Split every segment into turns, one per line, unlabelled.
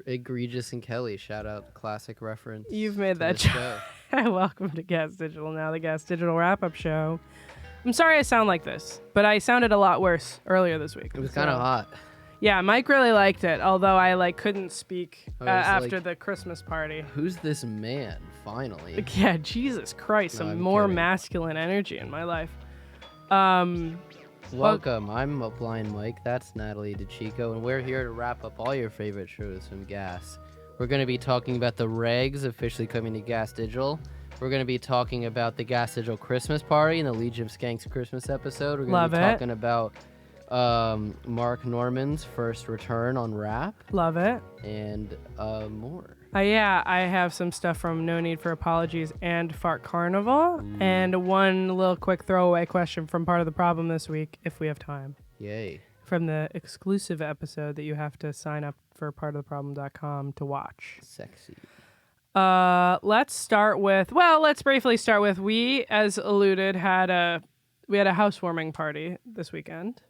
Egregious and Kelly. Shout out classic reference.
You've made that show. Welcome to GaS Digital, now the GaS Digital wrap-up show. I'm sorry I sound like this, but I sounded a lot worse earlier this week.
It was kind of hot.
Yeah, Mike really liked it, although I couldn't speak after the Christmas party.
Who's this man, finally?
Yeah, Jesus Christ, some more masculine energy in my life.
Welcome, I'm a Blind Mike, that's Natalie DeChico, and we're here to wrap up all your favorite shows from GaS. We're going to be talking about the Regz officially coming to GaS Digital. We're going to be talking about the GaS Digital Christmas Party and the Legion of Skanks Christmas episode. We're going to be talking about Mark Norman's first return on rap.
Love it.
And more.
Yeah, I have some stuff from No Need for Apologies and Fart Carnival. And one little quick throwaway question from Part of the Problem this week, if we have time.
Yay. From
the exclusive episode that you have to sign up for partoftheproblem.com to watch.
Sexy.
Let's briefly start with, we, as alluded, had a housewarming party this weekend.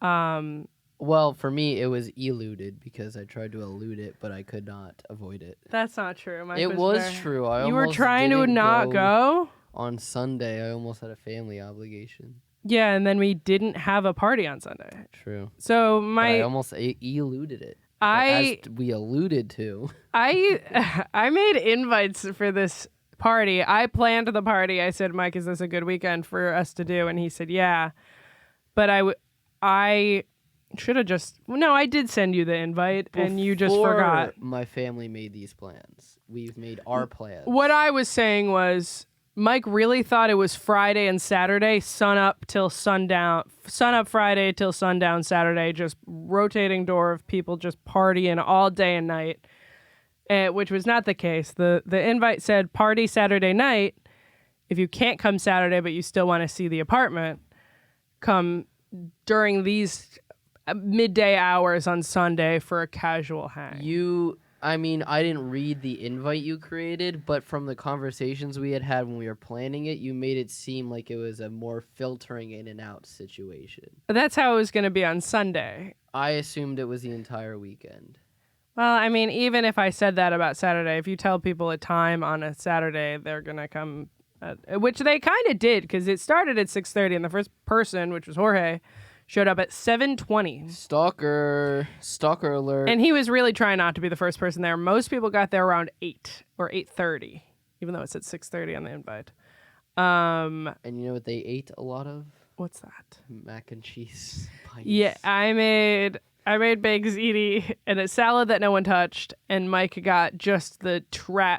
Well, for me, it was eluded because I tried to elude it, but I could not avoid it.
That's not true. Mike
it was true.
You were trying to not go?
On Sunday, I almost had a family obligation.
Yeah, and then we didn't have a party on Sunday.
True.
So
I almost eluded it. As we alluded to.
I made invites for this party. I planned the party. I said, Mike, is this a good weekend for us to do? And he said, yeah. But I should have I did send you the invite and you just forgot.
My family made these plans. We've made our plans.
What I was saying was, Mike really thought it was Friday and Saturday, sun up Friday till sundown Saturday, just rotating door of people just partying all day and night, which was not the case. The invite said party Saturday night. If you can't come Saturday but you still want to see the apartment, come during these midday hours on Sunday for a casual hang.
I didn't read the invite you created, but from the conversations we had when we were planning it, you made it seem like it was a more filtering in and out situation.
That's how it was going to be on Sunday.
I assumed it was the entire weekend.
Well, even if I said that about Saturday, if you tell people a time on a Saturday, they're going to come, which they kind of did, because it started at 6:30, and the first person, which was Jorge, showed up at 7:20.
Stalker alert.
And he was really trying not to be the first person there. Most people got there around 8 or 8:30, even though it said 6:30 on the invite.
And you know what they ate a lot of?
What's that?
Mac and cheese bites.
Yeah, I made baked ziti and a salad that no one touched, and Mike got just the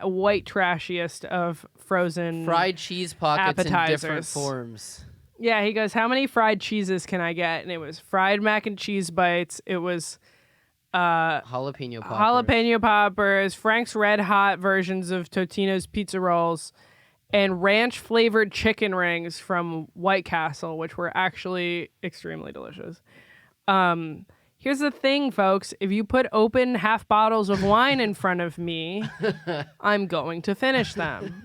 white trashiest of frozen
fried cheese pockets
appetizers.
In different forms.
Yeah, he goes, how many fried cheeses can I get? And it was fried mac and cheese bites. It was
jalapeno
poppers, Frank's Red Hot versions of Totino's pizza rolls, and ranch-flavored chicken rings from White Castle, which were actually extremely delicious. Here's the thing, folks. If you put open half bottles of wine in front of me, I'm going to finish them.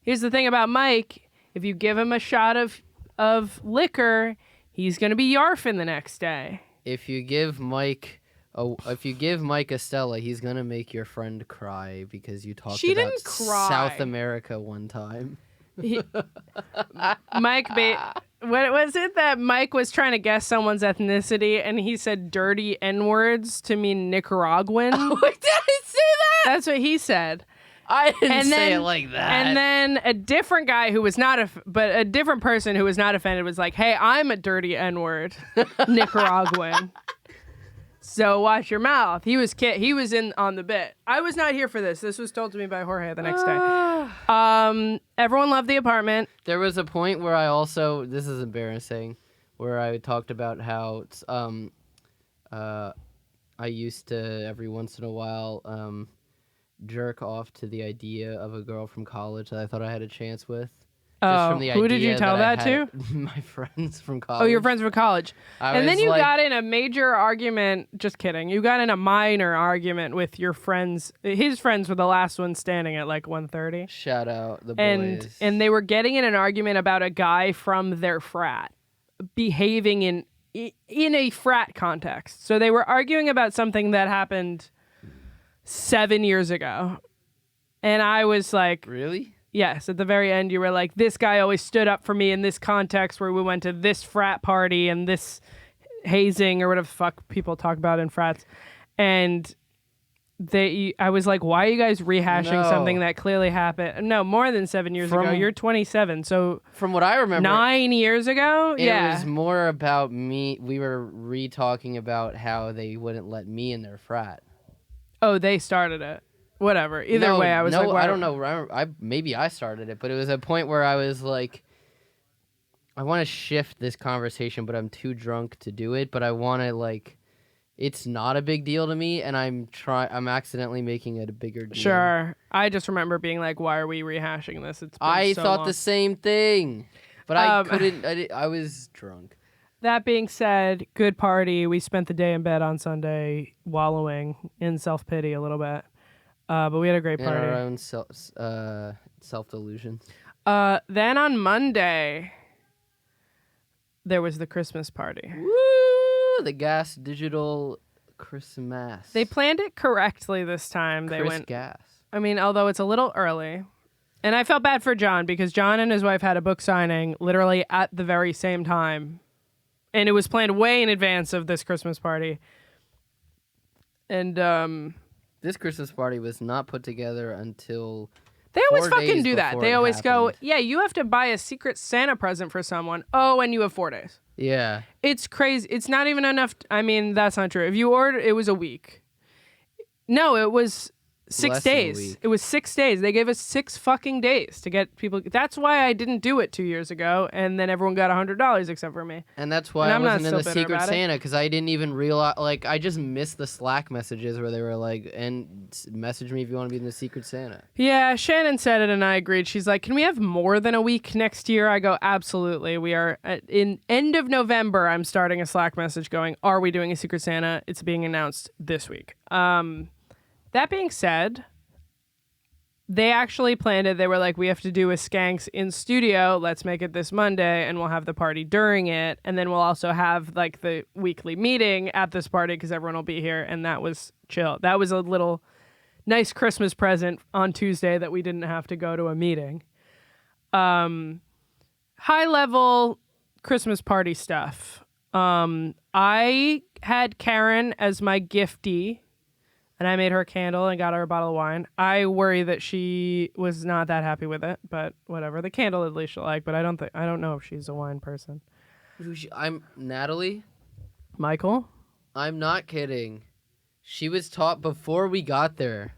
Here's the thing about Mike. If you give him a shot of liquor, he's going to be yarfing the next day.
If you give Mike a Stella, he's going to make your friend cry because you talked about South America one time.
What was it that Mike was trying to guess someone's ethnicity and he said dirty N-words to mean Nicaraguan?
Oh, did I say that?
That's what he said.
I didn't say it like that.
And then a different guy who was not a different person who was not offended was like, "Hey, I'm a dirty N-word, Nicaraguan. So watch your mouth." He was in on the bit. I was not here for this. This was told to me by Jorge the next day. Everyone loved the apartment.
There was a point where I also, this is embarrassing, where I talked about how I used to every once in a while jerk off to the idea of a girl from college that I thought I had a chance with. Just from the
who did you tell that to?
My friends from college.
Oh, your friends from college. And then you got in a major argument. Just kidding. You got in a minor argument with your friends. His friends were the last ones standing at like 1:30.
Shout out the boys.
And they were getting in an argument about a guy from their frat behaving in a frat context. So they were arguing about something that happened 7 years ago. And I was like,
Really?
yes, at the very end, you were like, this guy always stood up for me in this context where we went to this frat party and this hazing or whatever the fuck people talk about in frats. And I was like, why are you guys rehashing something that clearly happened? No, more than 7 years ago. You're 27. So
from what I remember,
9 years ago?
It was more about me. We were re-talking about how they wouldn't let me in their frat.
Oh, they started it. Whatever. Either way, I was like,
I don't know. Maybe I started it, but it was a point where I was like, I want to shift this conversation, but I'm too drunk to do it. But I want to like, it's not a big deal to me, and I'm accidentally making it a bigger deal.
Sure. I just remember being like, why are we rehashing this?
I thought the same thing, but I couldn't. I was drunk.
That being said, good party. We spent the day in bed on Sunday, wallowing in self-pity a little bit. But we had a great party.
In our own self-delusion.
Then on Monday, there was the Christmas party.
Woo! The GaS Digital Christmas.
They planned it correctly this time. They went
GaS.
I mean, although it's a little early. And I felt bad for John because John and his wife had a book signing literally at the very same time. And it was planned way in advance of this Christmas party. And
this Christmas party was not put together until
they always fucking do that. They always go, yeah, you have to buy a secret Santa present for someone. Oh, and you have 4 days.
Yeah.
It's crazy. It's not even enough. I mean, that's not true. If you order, it was a week. No, it was 6 days. It was 6 days. They gave us 6 fucking days to get people. That's why I didn't do it 2 years ago, and then everyone got $100 except for me.
And that's why I wasn't in the Secret Santa, because I didn't even realize. Like, I just missed the Slack messages where they were like, "And message me if you want to be in the Secret Santa."
Yeah, Shannon said it, and I agreed. She's like, "Can we have more than a week next year?" I go, "Absolutely. We are in end of November. I'm starting a Slack message going, are we doing a Secret Santa? It's being announced this week." That being said, they actually planned it. They were like, we have to do a Skanks in studio. Let's make it this Monday, and we'll have the party during it. And then we'll also have like the weekly meeting at this party because everyone will be here. And that was chill. That was a little nice Christmas present on Tuesday that we didn't have to go to a meeting. High level Christmas party stuff. I had Karen as my giftee. And I made her a candle and got her a bottle of wine. I worry that she was not that happy with it, but whatever. The candle at least she'll like, but I don't know if she's a wine person.
I'm Natalie.
Michael?
I'm not kidding. She was taught before we got there.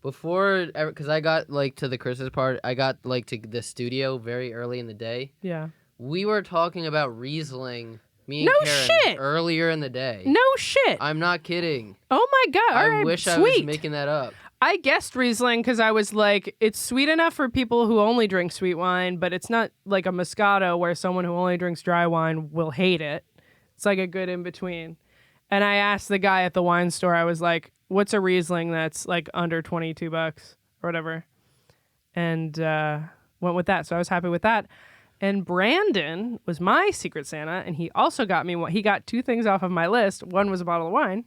Because I got like to the Christmas party. I got like to the studio very early in the day.
Yeah.
We were talking about Riesling. Me and Karen,
shit.
Earlier in the day.
No shit.
I'm not kidding.
Oh my God. All right,
I wish I was making that up.
I guessed Riesling because I was like, it's sweet enough for people who only drink sweet wine, but it's not like a Moscato where someone who only drinks dry wine will hate it. It's like a good in between. And I asked the guy at the wine store, I was like, what's a Riesling that's like under $22 or whatever? And went with that. So I was happy with that. And Brandon was my Secret Santa, and he also got me he got 2 things off of my list. One was a bottle of wine,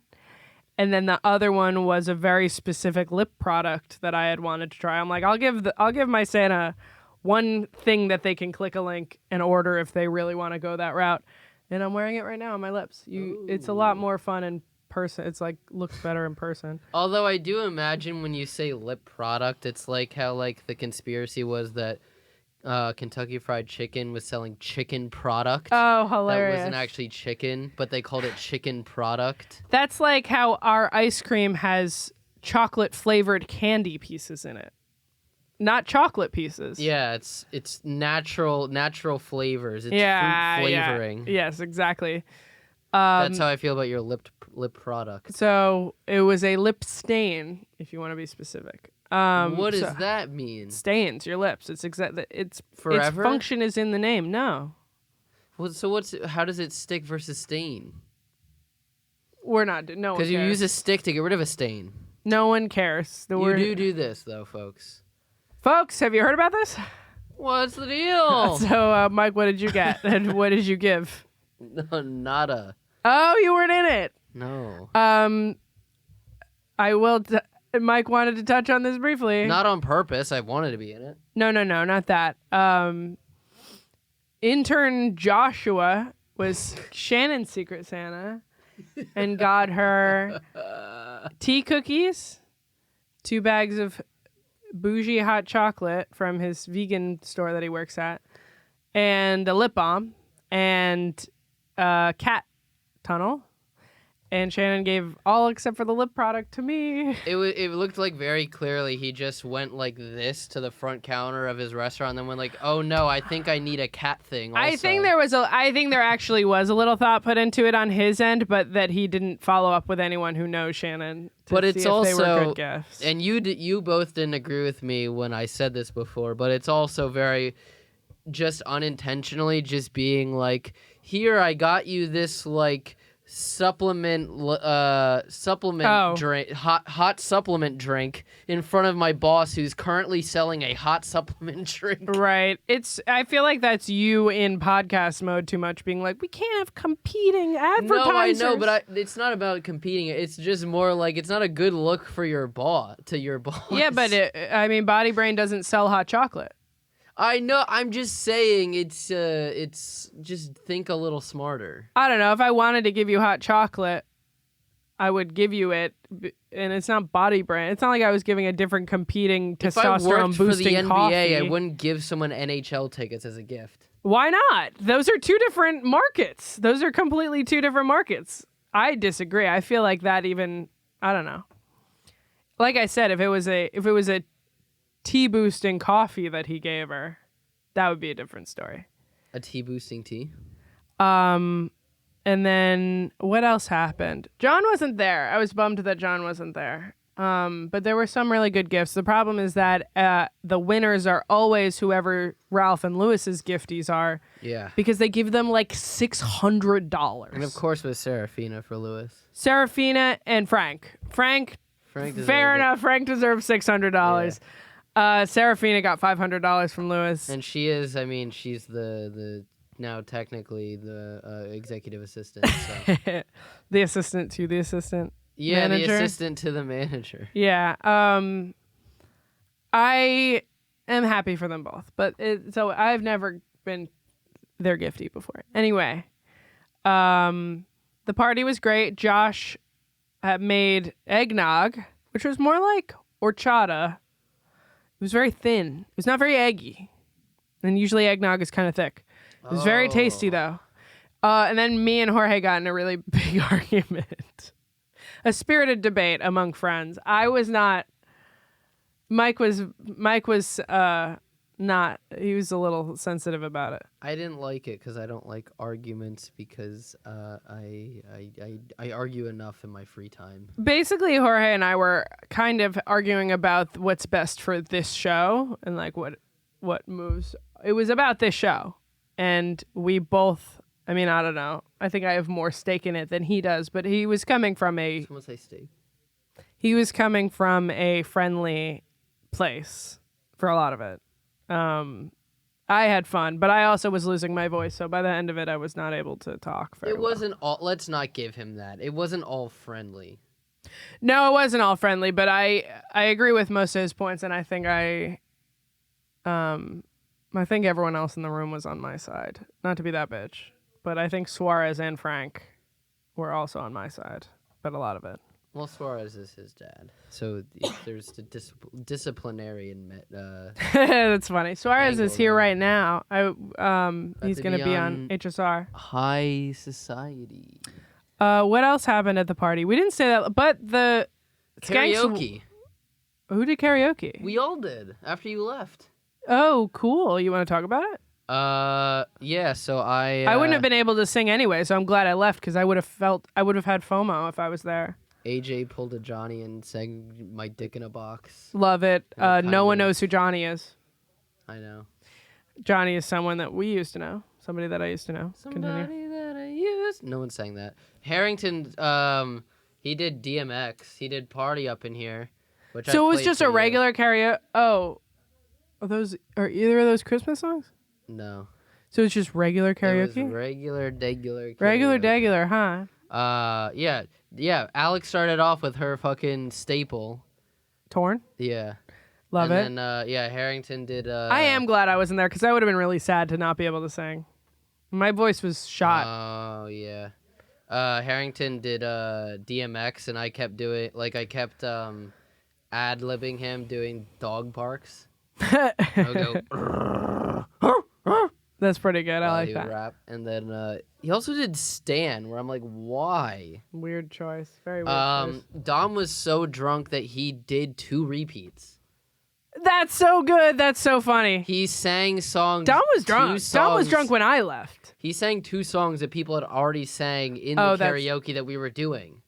and then the other one was a very specific lip product that I had wanted to try. I'm like, I'll give my Santa one thing that they can click a link and order if they really want to go that route. And I'm wearing it right now on my lips. It's a lot more fun in person. It's like looks better in person.
Although I do imagine when you say lip product, it's like how like the conspiracy was that Kentucky Fried Chicken was selling chicken product.
Oh, hilarious.
That wasn't actually chicken, but they called it chicken product.
That's like how our ice cream has chocolate flavored candy pieces in it. Not chocolate pieces.
Yeah, it's natural flavors. It's fruit flavoring.
Yeah. Yes, exactly.
That's how I feel about your lip product.
So it was a lip stain, if you want to be specific.
What does that mean?
Stains your lips. It's forever. Its function is in the name. No.
Well, so how does it stick versus stain?
We're not. No one cares.
Because you use a stick to get rid of a stain.
No one cares.
You do this though, folks.
Folks, have you heard about this?
What's the deal?
So, Mike, what did you get? And what did you give?
No, nada.
Oh, you weren't in it.
No.
I will. Mike wanted to touch on this briefly.
Not on purpose. I wanted to be in it.
No, not that. Intern Joshua was Shannon's Secret Santa and got her tea cookies, 2 bags of bougie hot chocolate from his vegan store that he works at, and a lip balm and a cat tunnel. And Shannon gave all except for the lip product to me.
It looked like very clearly he just went like this to the front counter of his restaurant and then went like, oh no, I think I need a cat thing also.
I think there actually was a little thought put into it on his end, but that he didn't follow up with anyone who knows Shannon to
but
see
it's
if
also,
they were good gifts.
And you both didn't agree with me when I said this before, but it's also very just unintentionally just being like, here, I got you this like supplement drink, hot supplement drink in front of my boss who's currently selling a hot supplement drink.
Right. I feel like that's you in podcast mode too much, being like, we can't have competing advertisers.
No, I know, but it's not about competing. It's just more like it's not a good look for your boss.
Yeah, but Body Brain doesn't sell hot chocolate.
I know. I'm just saying it's just think a little smarter.
I don't know. If I wanted to give you hot chocolate, I would give you it, and it's not Body Brand. It's not like I was giving a different competing testosterone boosting coffee.
If I worked for the NBA, I wouldn't give someone NHL tickets as a gift.
Why not? Those are 2 different markets. Those are completely 2 different markets. I disagree. I feel like that even, I don't know. Like I said, if it was a tea boosting coffee that he gave her, that would be a different story.
A tea boosting tea?
And then what else happened? John wasn't there. I was bummed that John wasn't there. But there were some really good gifts. The problem is that the winners are always whoever Ralph and Lewis's gifties are.
Yeah.
Because they give them like $600.
And of course with Serafina for Lewis.
Serafina and Frank. Frank fair enough. Frank deserves $600. Yeah. Serafina got $500 from Lewis.
And she's the now technically the executive assistant. So.
The assistant to the assistant.
Yeah,
manager.
The assistant to the manager.
Yeah. I am happy for them both, but so I've never been their giftee before. Anyway, the party was great. Josh made eggnog, which was more like horchata. It was very thin. It was not very eggy. And usually eggnog is kind of thick. It was very tasty, though. And then me and Jorge got in a really big argument. A spirited debate among friends. I was not. Mike was not. He was a little sensitive about it.
I didn't like it because I don't like arguments because I argue enough in my free time.
Basically, Jorge and I were kind of arguing about what's best for this show and like what moves. It was about this show, and we both. I mean, I don't know. I think I have more stake in it than he does, but he was coming from a...
Someone say stake.
He was coming from a friendly place for a lot of it. I had fun, but I also was losing my voice, so by the end of it, I was not able to talk very well.
Wasn't all... Let's not give him that. It wasn't all friendly.
No, it wasn't all friendly, but I agree with most of his points, and I think everyone else in the room was on my side. Not to be that bitch. But I think Suarez and Frank were also on my side, but a lot of it.
Well, Suarez is his dad, so there's the disciplinarian.
That's funny. Suarez is here right now. He's going to be on HSR.
High Society.
What else happened at the party? We didn't say that, but the
karaoke.
Who did karaoke?
We all did after you left.
Oh, cool. You want to talk about it?
Yeah, so I
wouldn't have been able to sing anyway, so I'm glad I left because I would have had FOMO if I was there.
AJ pulled a Johnny and sang My Dick in a Box.
Love it. No one knows who Johnny is.
I know.
Johnny is someone that we used to know. Somebody that I used to know.
Somebody that I used. No one sang that. Harrington, he did DMX. He did Party Up in Here.
So it was just a regular karaoke. Oh. Are either of those Christmas songs?
No.
So it's just regular karaoke?
It was regular karaoke.
Regular, huh?
Yeah. Alex started off with her fucking staple,
Torn.
Yeah.
Love it.
And then, Harrington did...
I am glad I wasn't there because I would have been really sad to not be able to sing. My voice was shot.
Oh, yeah. Harrington did DMX, and I kept doing... Like, I kept ad-libbing him doing dog barks. I'll go...
That's pretty good. I like
he
that.
would rap. And then he also did Stan, where I'm like, why?
Weird choice. Very weird choice.
Dom was so drunk that he did 2 repeats.
That's so good. That's so funny.
He sang songs.
Dom was drunk. Dom was drunk when I left.
He sang 2 songs that people had already sang in the karaoke that we were doing.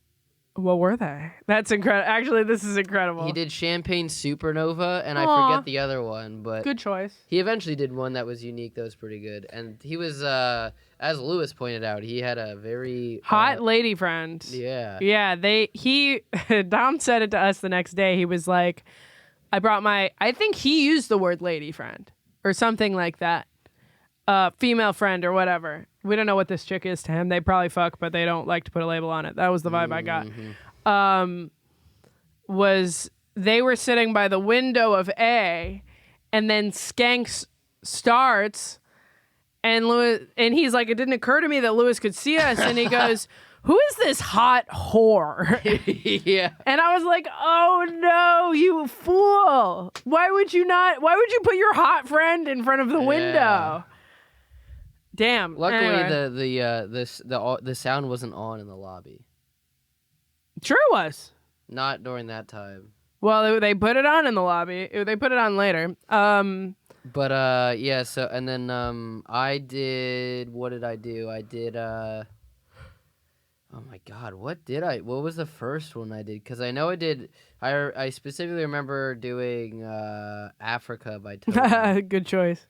What were they? That's incredible. Actually, this is incredible.
He did Champagne Supernova, and I forget the other one, but
good choice.
He eventually did one that was unique, that was pretty good. And he was, as Lewis pointed out, he had a very...
hot lady friend.
Yeah.
Yeah, Dom said it to us the next day. He was like, I think he used the word lady friend, or something like that. Female friend or whatever. We don't know what this chick is to him. They probably fuck, but they don't like to put a label on it. That was the vibe I got. They were sitting by the window of A, and then Skanks starts, and he's like, it didn't occur to me that Lewis could see us, and he goes, who is this hot whore?
Yeah.
And I was like, oh no, you fool. Why would you put your hot friend in front of the window? Damn.
Luckily,
anyway.
the sound wasn't on in the lobby.
Sure it was.
Not during that time.
Well, they put it on in the lobby. They put it on later.
But yeah. So and then I did. What did I do? I did. Oh my God, what was the first one I did? Because I know I did. I specifically remember doing Africa by Toto.
Good choice.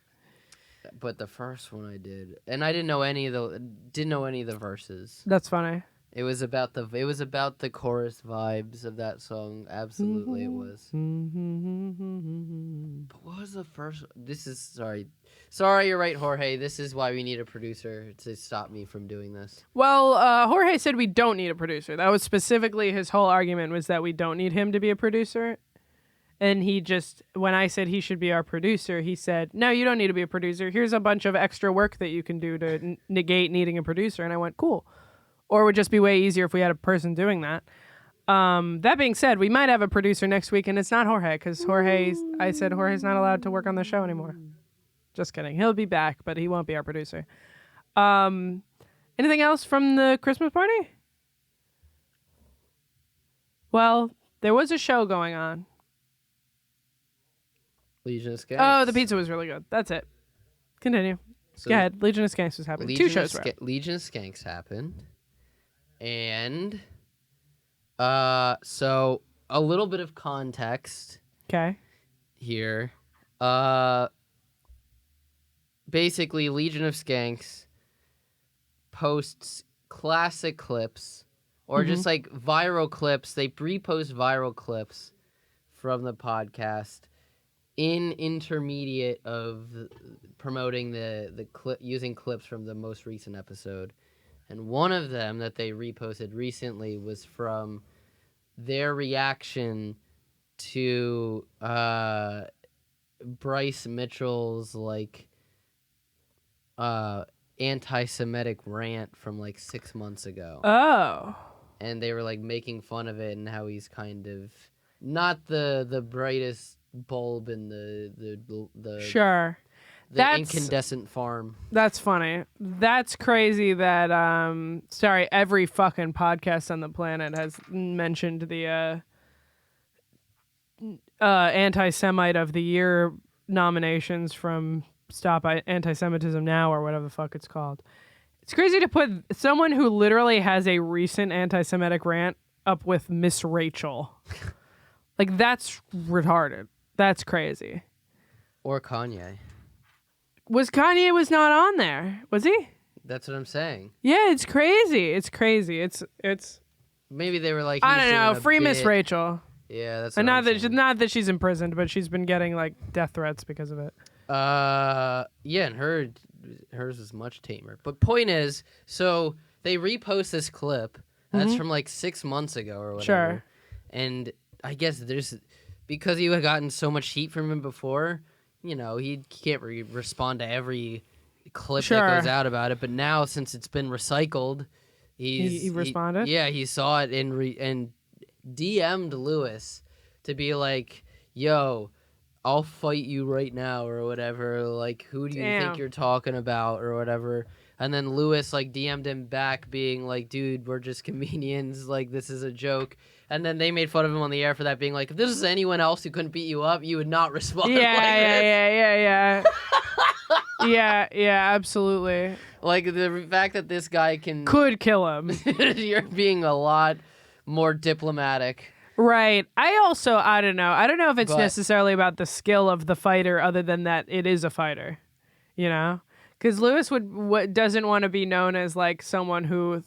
But the first one I did, and I didn't know any of the verses.
That's funny.
It was about the chorus vibes of that song. Absolutely, it was. But what was the first? Sorry, you're right, Jorge. This is why we need a producer to stop me from doing this.
Well, Jorge said we don't need a producer. That was specifically his whole argument, was that we don't need him to be a producer. And when I said he should be our producer, he said, no, you don't need to be a producer. Here's a bunch of extra work that you can do to negate needing a producer. And I went, cool. Or it would just be way easier if we had a person doing that. That being said, we might have a producer next week, and it's not Jorge, because I said Jorge's not allowed to work on the show anymore. Just kidding. He'll be back, but he won't be our producer. Anything else from the Christmas party? Well, there was a show going on.
Legion of Skanks.
Oh, the pizza was really good. That's it. Continue. So go ahead. Legion of Skanks was happening. 2 shows were
Legion of Skanks happened. And so a little bit of context.
Okay.
Here. Basically, Legion of Skanks posts classic clips or just like viral clips. They repost viral clips from the podcast in intermediate of promoting the clip, using clips from the most recent episode. And one of them that they reposted recently was from their reaction to Bryce Mitchell's anti-Semitic rant from 6 months ago.
Oh.
And they were making fun of it and how he's kind of not the brightest bulb in the
sure.
The incandescent farm.
That's funny. That's crazy that every fucking podcast on the planet has mentioned the anti-Semite of the year nominations from Stop Anti-Semitism Now or whatever the fuck it's called. It's crazy to put someone who literally has a recent anti-Semitic rant up with Miss Rachel. That's retarded. That's crazy.
Or Kanye.
Kanye was not on there, was he?
That's what I'm saying.
Yeah, it's crazy. It's crazy. It's.
Maybe they were
I don't know. Free Miss Rachel.
Yeah, that's.
And
not
that she's imprisoned, but she's been getting death threats because of it.
Yeah, and hers is much tamer. But point is, so they repost this clip that's from 6 months ago or whatever.
Sure.
And I guess because he had gotten so much heat from him before, he can't respond to every clip that goes out about it. But now, since it's been recycled,
he responded.
He saw it and DM'd Lewis to be like, "Yo, I'll fight you right now," or whatever. Like, who do you think you're talking about, or whatever. And then Lewis like DM'd him back, being like, "Dude, we're just comedians. Like, this is a joke." And then they made fun of him on the air for that, being like, "If this was anyone else who couldn't beat you up, you would not respond."
Yeah, absolutely.
Like, the fact that this guy
could kill him.
You're being a lot more diplomatic.
Right. I don't know. I don't know if it's necessarily about the skill of the fighter, other than that it is a fighter, Because Lewis doesn't want to be known as like someone who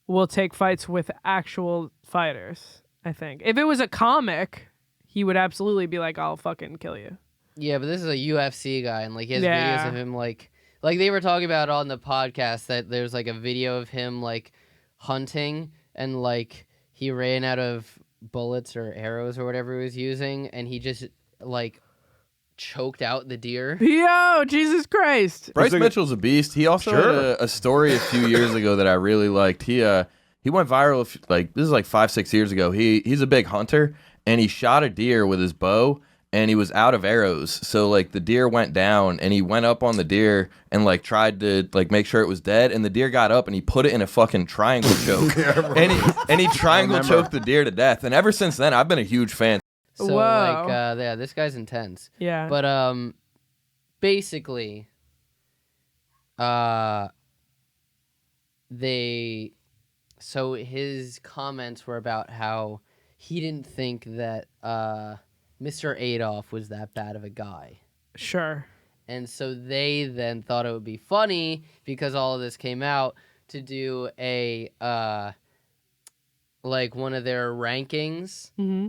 will take fights with actual fighters. I think if it was a comic, he would absolutely be like, "I'll fucking kill you."
Yeah, but this is a UFC guy, and like he has videos of him like they were talking about on the podcast that there's like a video of him like hunting, and like he ran out of bullets or arrows or whatever he was using, and he just like choked out the deer.
Yo, Jesus Christ!
Bryce Mitchell's a beast. He also had a story a few years ago that I really liked. He went viral this is like 5-6 years ago. He's a big hunter, and he shot a deer with his bow, and he was out of arrows. So like the deer went down, and he went up on the deer and like tried to like make sure it was dead, and the deer got up, and he put it in a fucking triangle choke. and he triangle choked the deer to death. And ever since then, I've been a huge fan.
So like this guy's intense.
Yeah.
But basically so his comments were about how he didn't think that Mr. Adolf was that bad of a guy.
Sure.
And so they then thought it would be funny, because all of this came out, to do a like one of their rankings.
Mm-hmm.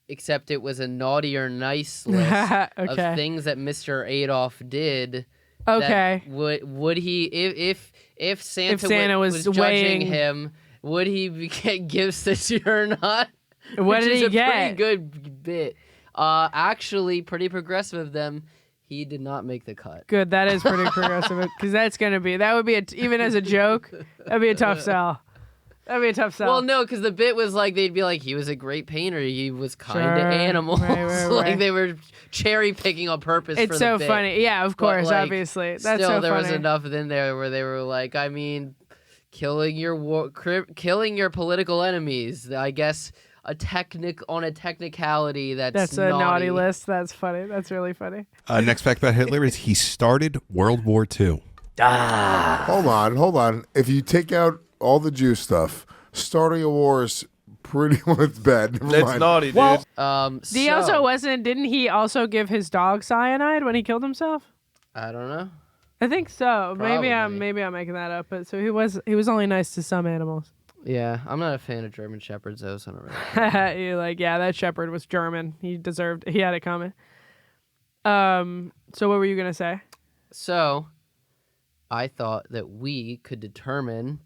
Except it was a naughty or nice list of things that Mr. Adolf did.
Okay.
Would he, if Santa was judging him, would he give this year or not?
What did he get?
Pretty good bit. Actually, pretty progressive of them. He did not make the cut.
Good. That is pretty progressive, because that would be even as a joke, that'd be a tough sell. That'd be a tough sell.
Well, no, because the bit was like, they'd be like, he was a great painter. He was kind to animals.
Right.
Like they were cherry picking on purpose.
It's
for
so
the bit.
funny. Yeah, of course,
But, like,
obviously. That's
still,
so
there
funny.
was enough in there where they were like, I mean, killing your political enemies. I guess on a technicality that's
a naughty list. That's funny. That's really funny.
Next fact about Hitler is he started World War II.
Hold on. If you take out all the Jew stuff, starting a war is pretty much bad.
It's naughty, dude.
Well,
so,
didn't he also give his dog cyanide when he killed himself?
I don't know.
I think so.
Probably.
Maybe I'm making that up. But so he was only nice to some animals.
Yeah, I'm not a fan of German Shepherds, though, so I don't really
You're like, yeah, that shepherd was German. He had it coming. So what were you gonna say?
So, I thought that we could determine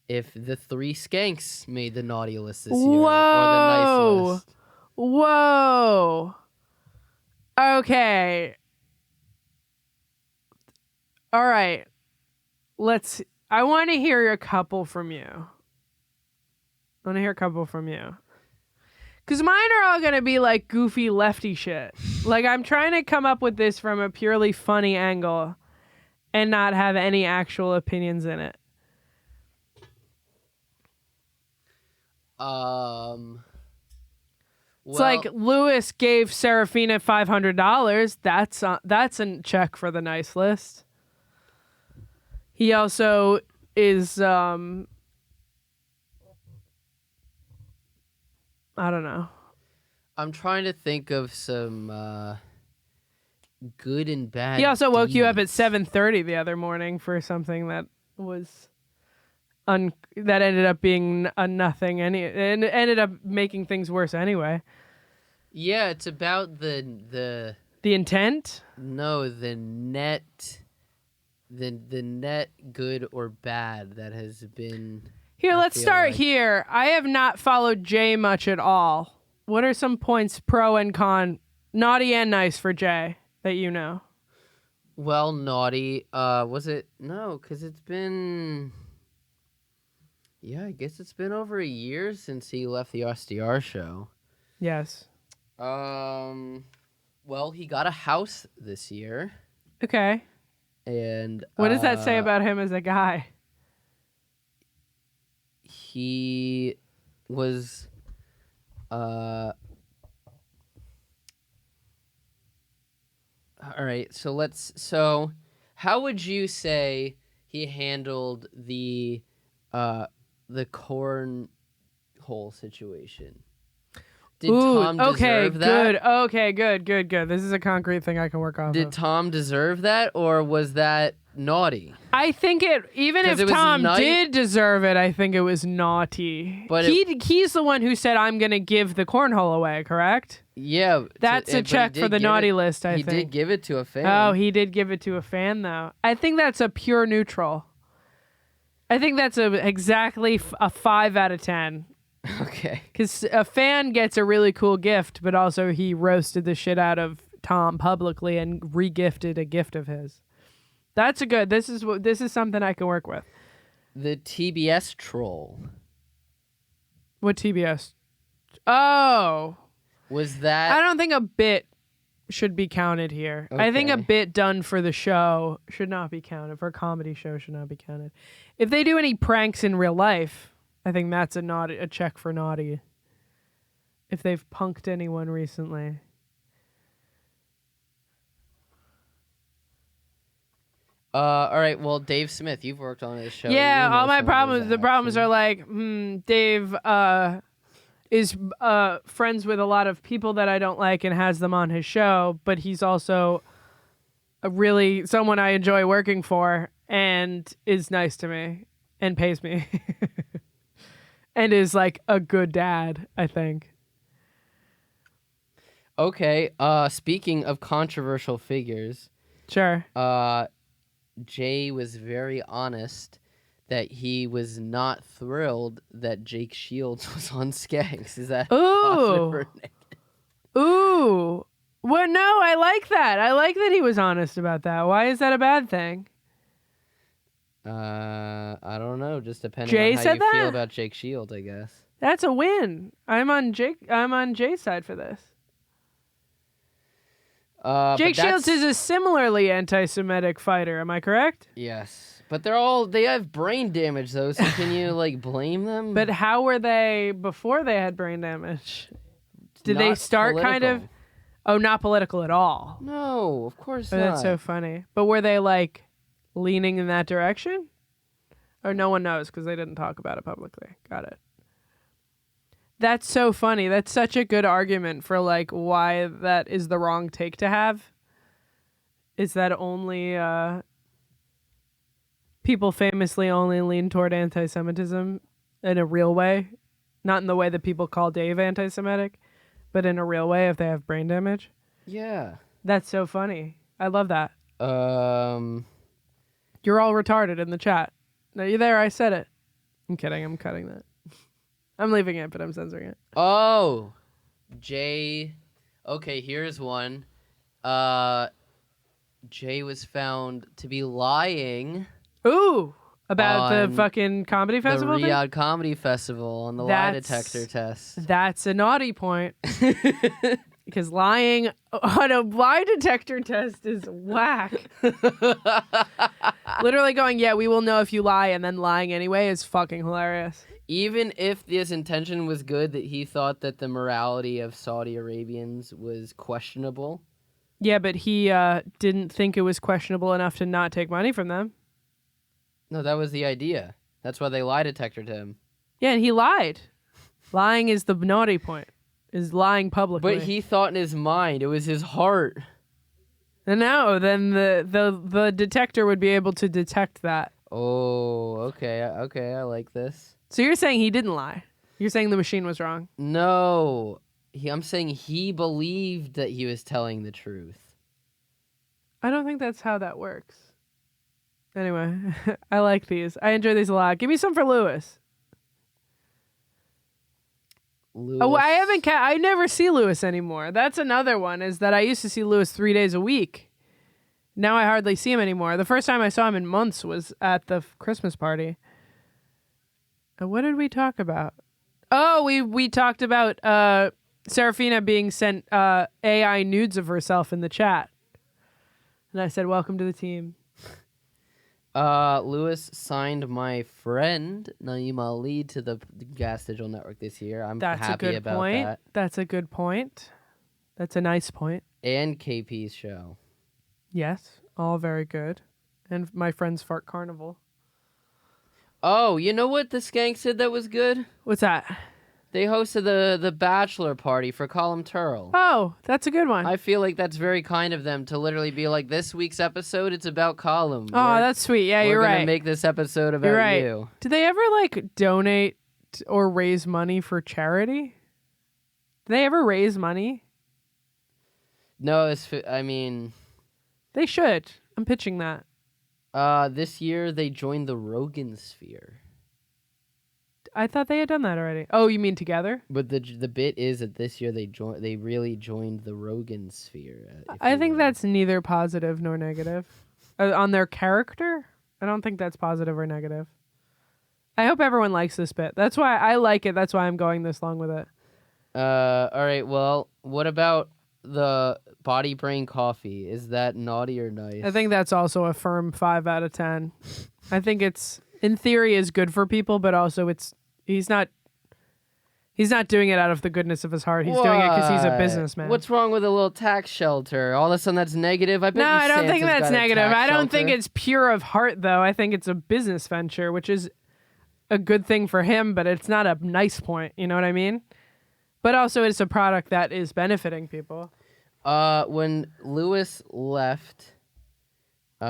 if the 3 skanks made the naughty list this year, or the nice list.
Whoa. Okay. All right. I want to hear a couple from you. Because mine are all going to be like goofy lefty shit. Like, I'm trying to come up with this from a purely funny angle and not have any actual opinions in it. It's like Lewis gave Serafina $500. That's a check for the nice list. He also is I don't know.
I'm trying to think of some good and bad.
He also woke you up at
deeds.
7:30 the other morning for something that was that ended up being a nothing, and it ended up making things worse anyway.
Yeah, it's about the
intent.
No, the net good or bad that has been.
Here,
I
let's
feel
start
like.
here. I have not followed Jay much at all. What are some points, pro and con, naughty and nice for Jay that you know?
Well, naughty. Was it? No, because it's been. Yeah, I guess it's been over a year since he left the SDR show.
Yes.
Well, he got a house this year.
Okay.
And
what does that say about him as a guy?
He was all right, so how would you say he handled the cornhole situation? Did Tom deserve that?
Good. Okay, good. This is a concrete thing I can work off
Did
of.
Tom deserve that, or was that naughty?
I think even if Tom did deserve it, I think it was naughty. But he's the one who said, I'm going to give the cornhole away, correct?
Yeah.
That's a check for the naughty list, I think.
He did give it to a fan.
Oh, he did give it to a fan, though. I think that's a pure neutral. I think that's exactly a 5 out of 10.
Okay.
Because a fan gets a really cool gift, but also he roasted the shit out of Tom publicly and re-gifted a gift of his. That's a good. This is something I can work with.
The TBS troll.
What TBS? Oh.
Was that?
I don't think a bit should be counted here. Okay. I think a bit done for the show should not be counted. For a comedy show should not be counted. If they do any pranks in real life, I think that's a check for naughty. If they've punked anyone recently.
All right. Well, Dave Smith, you've worked on this show.
Yeah, all my problems. The problems are like, Dave is friends with a lot of people that I don't like and has them on his show, but he's also someone I enjoy working for and is nice to me and pays me. And is like a good dad, I think.
Okay. Speaking of controversial figures.
Sure.
Jay was very honest that he was not thrilled that Jake Shields was on Skanks. Is that positive or negative?
Ooh. Well, no, I like that. I like that he was honest about that. Why is that a bad thing?
I don't know. Just depending on how you feel about Jake Shields, I guess.
That's a win. I'm on Jay's side for this. Jake Shields is a similarly anti-Semitic fighter. Am I correct?
Yes, but they have brain damage though. So can you blame them?
But how were they before they had brain damage? Did they start
political.
Kind of? Oh, not political at all.
No, of course not.
That's so funny. But were they leaning in that direction? Or no one knows because they didn't talk about it publicly. Got it. That's so funny. That's such a good argument for why that is the wrong take to have. Is that only people famously only lean toward anti-Semitism in a real way? Not in the way that people call Dave anti-Semitic, but in a real way if they have brain damage?
Yeah.
That's so funny. I love that. You're all retarded in the chat. No, you there? I said it. I'm kidding. I'm cutting that. I'm leaving it, but I'm censoring it.
Oh, Jay. Okay, here's one. Jay was found to be lying.
Ooh, about the fucking comedy festival.
The Riyadh Comedy Festival on the lie detector test.
That's a naughty point. Because lying on a lie detector test is whack. Literally going, yeah, we will know if you lie, and then lying anyway is fucking hilarious.
Even if his intention was good, that he thought that the morality of Saudi Arabians was questionable.
Yeah, but he didn't think it was questionable enough to not take money from them.
No, that was the idea. That's why they lie detectored him.
Yeah, and he lied. Lying is the naughty point. Is lying publicly.
But he thought in his mind, it was his heart.
No, then the detector would be able to detect that.
Oh, okay, I like this.
So you're saying he didn't lie? You're saying the machine was wrong?
No, I'm saying he believed that he was telling the truth.
I don't think that's how that works. Anyway, I like these. I enjoy these a lot. Give me some for Lewis.
Lewis.
Oh, I haven't. I never see Lewis anymore. That's another one. Is that I used to see Lewis 3 days a week. Now I hardly see him anymore. The first time I saw him in months was at the Christmas party. What did we talk about? Oh, we talked about Serafina being sent AI nudes of herself in the chat, and I said, "Welcome to the team."
Lewis signed my friend Naeem Ali to the GaS Digital Network this year. I'm happy about that.
That's a good point. That's a nice point.
And KP's show.
Yes, all very good. And my friend's Fart Carnival.
Oh, you know what the Skanks did that was good?
What's that?
They hosted the bachelor party for Colum Turl.
Oh, that's a good one.
I feel like that's very kind of them to literally be like, this week's episode, it's about Colum.
Oh, that's sweet. Yeah, you're right.
We're going to make this episode about
you're right.
you.
Do they ever, like, donate or raise money for charity? Do they ever raise money?
No,
They should. I'm pitching that.
This year they joined the Rogan Sphere.
I thought they had done that already. Oh, you mean together?
But the bit is that this year they really joined the Rogan Sphere.
I think that's neither positive nor negative. On their character, I don't think that's positive or negative. I hope everyone likes this bit. That's why I like it. That's why I'm going this long with it.
All right. Well, what about the body brain coffee? Is that naughty or nice?
I think that's also a firm 5 out of 10. I think it's, in theory, is good for people, but also he's not doing it out of the goodness of his heart. He's doing it because he's a businessman.
What's wrong with a little tax shelter? All of a sudden that's negative? I bet
no, I don't think that's negative. I don't think
it's
it's pure of heart, though. I think it's a business venture, which is a good thing for him, but it's not a nice point. You know what I mean? But also it's a product that is benefiting people.
When Lewis left Real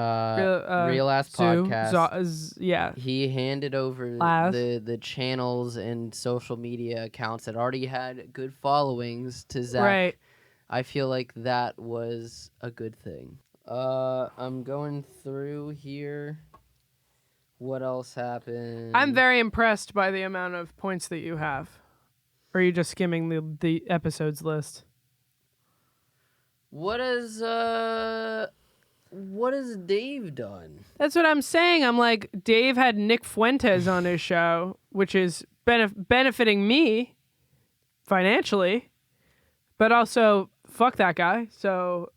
Ass Podcast,
yeah,
he handed over the channels and social media accounts that already had good followings to Zach.
Right.
I feel like that was a good thing. I'm going through here. What else happened?
I'm very impressed by the amount of points that you have. Or are you just skimming the episodes list?
What has Dave done?
That's what I'm saying. I'm like, Dave had Nick Fuentes on his show, which is benefiting me financially, but also fuck that guy. So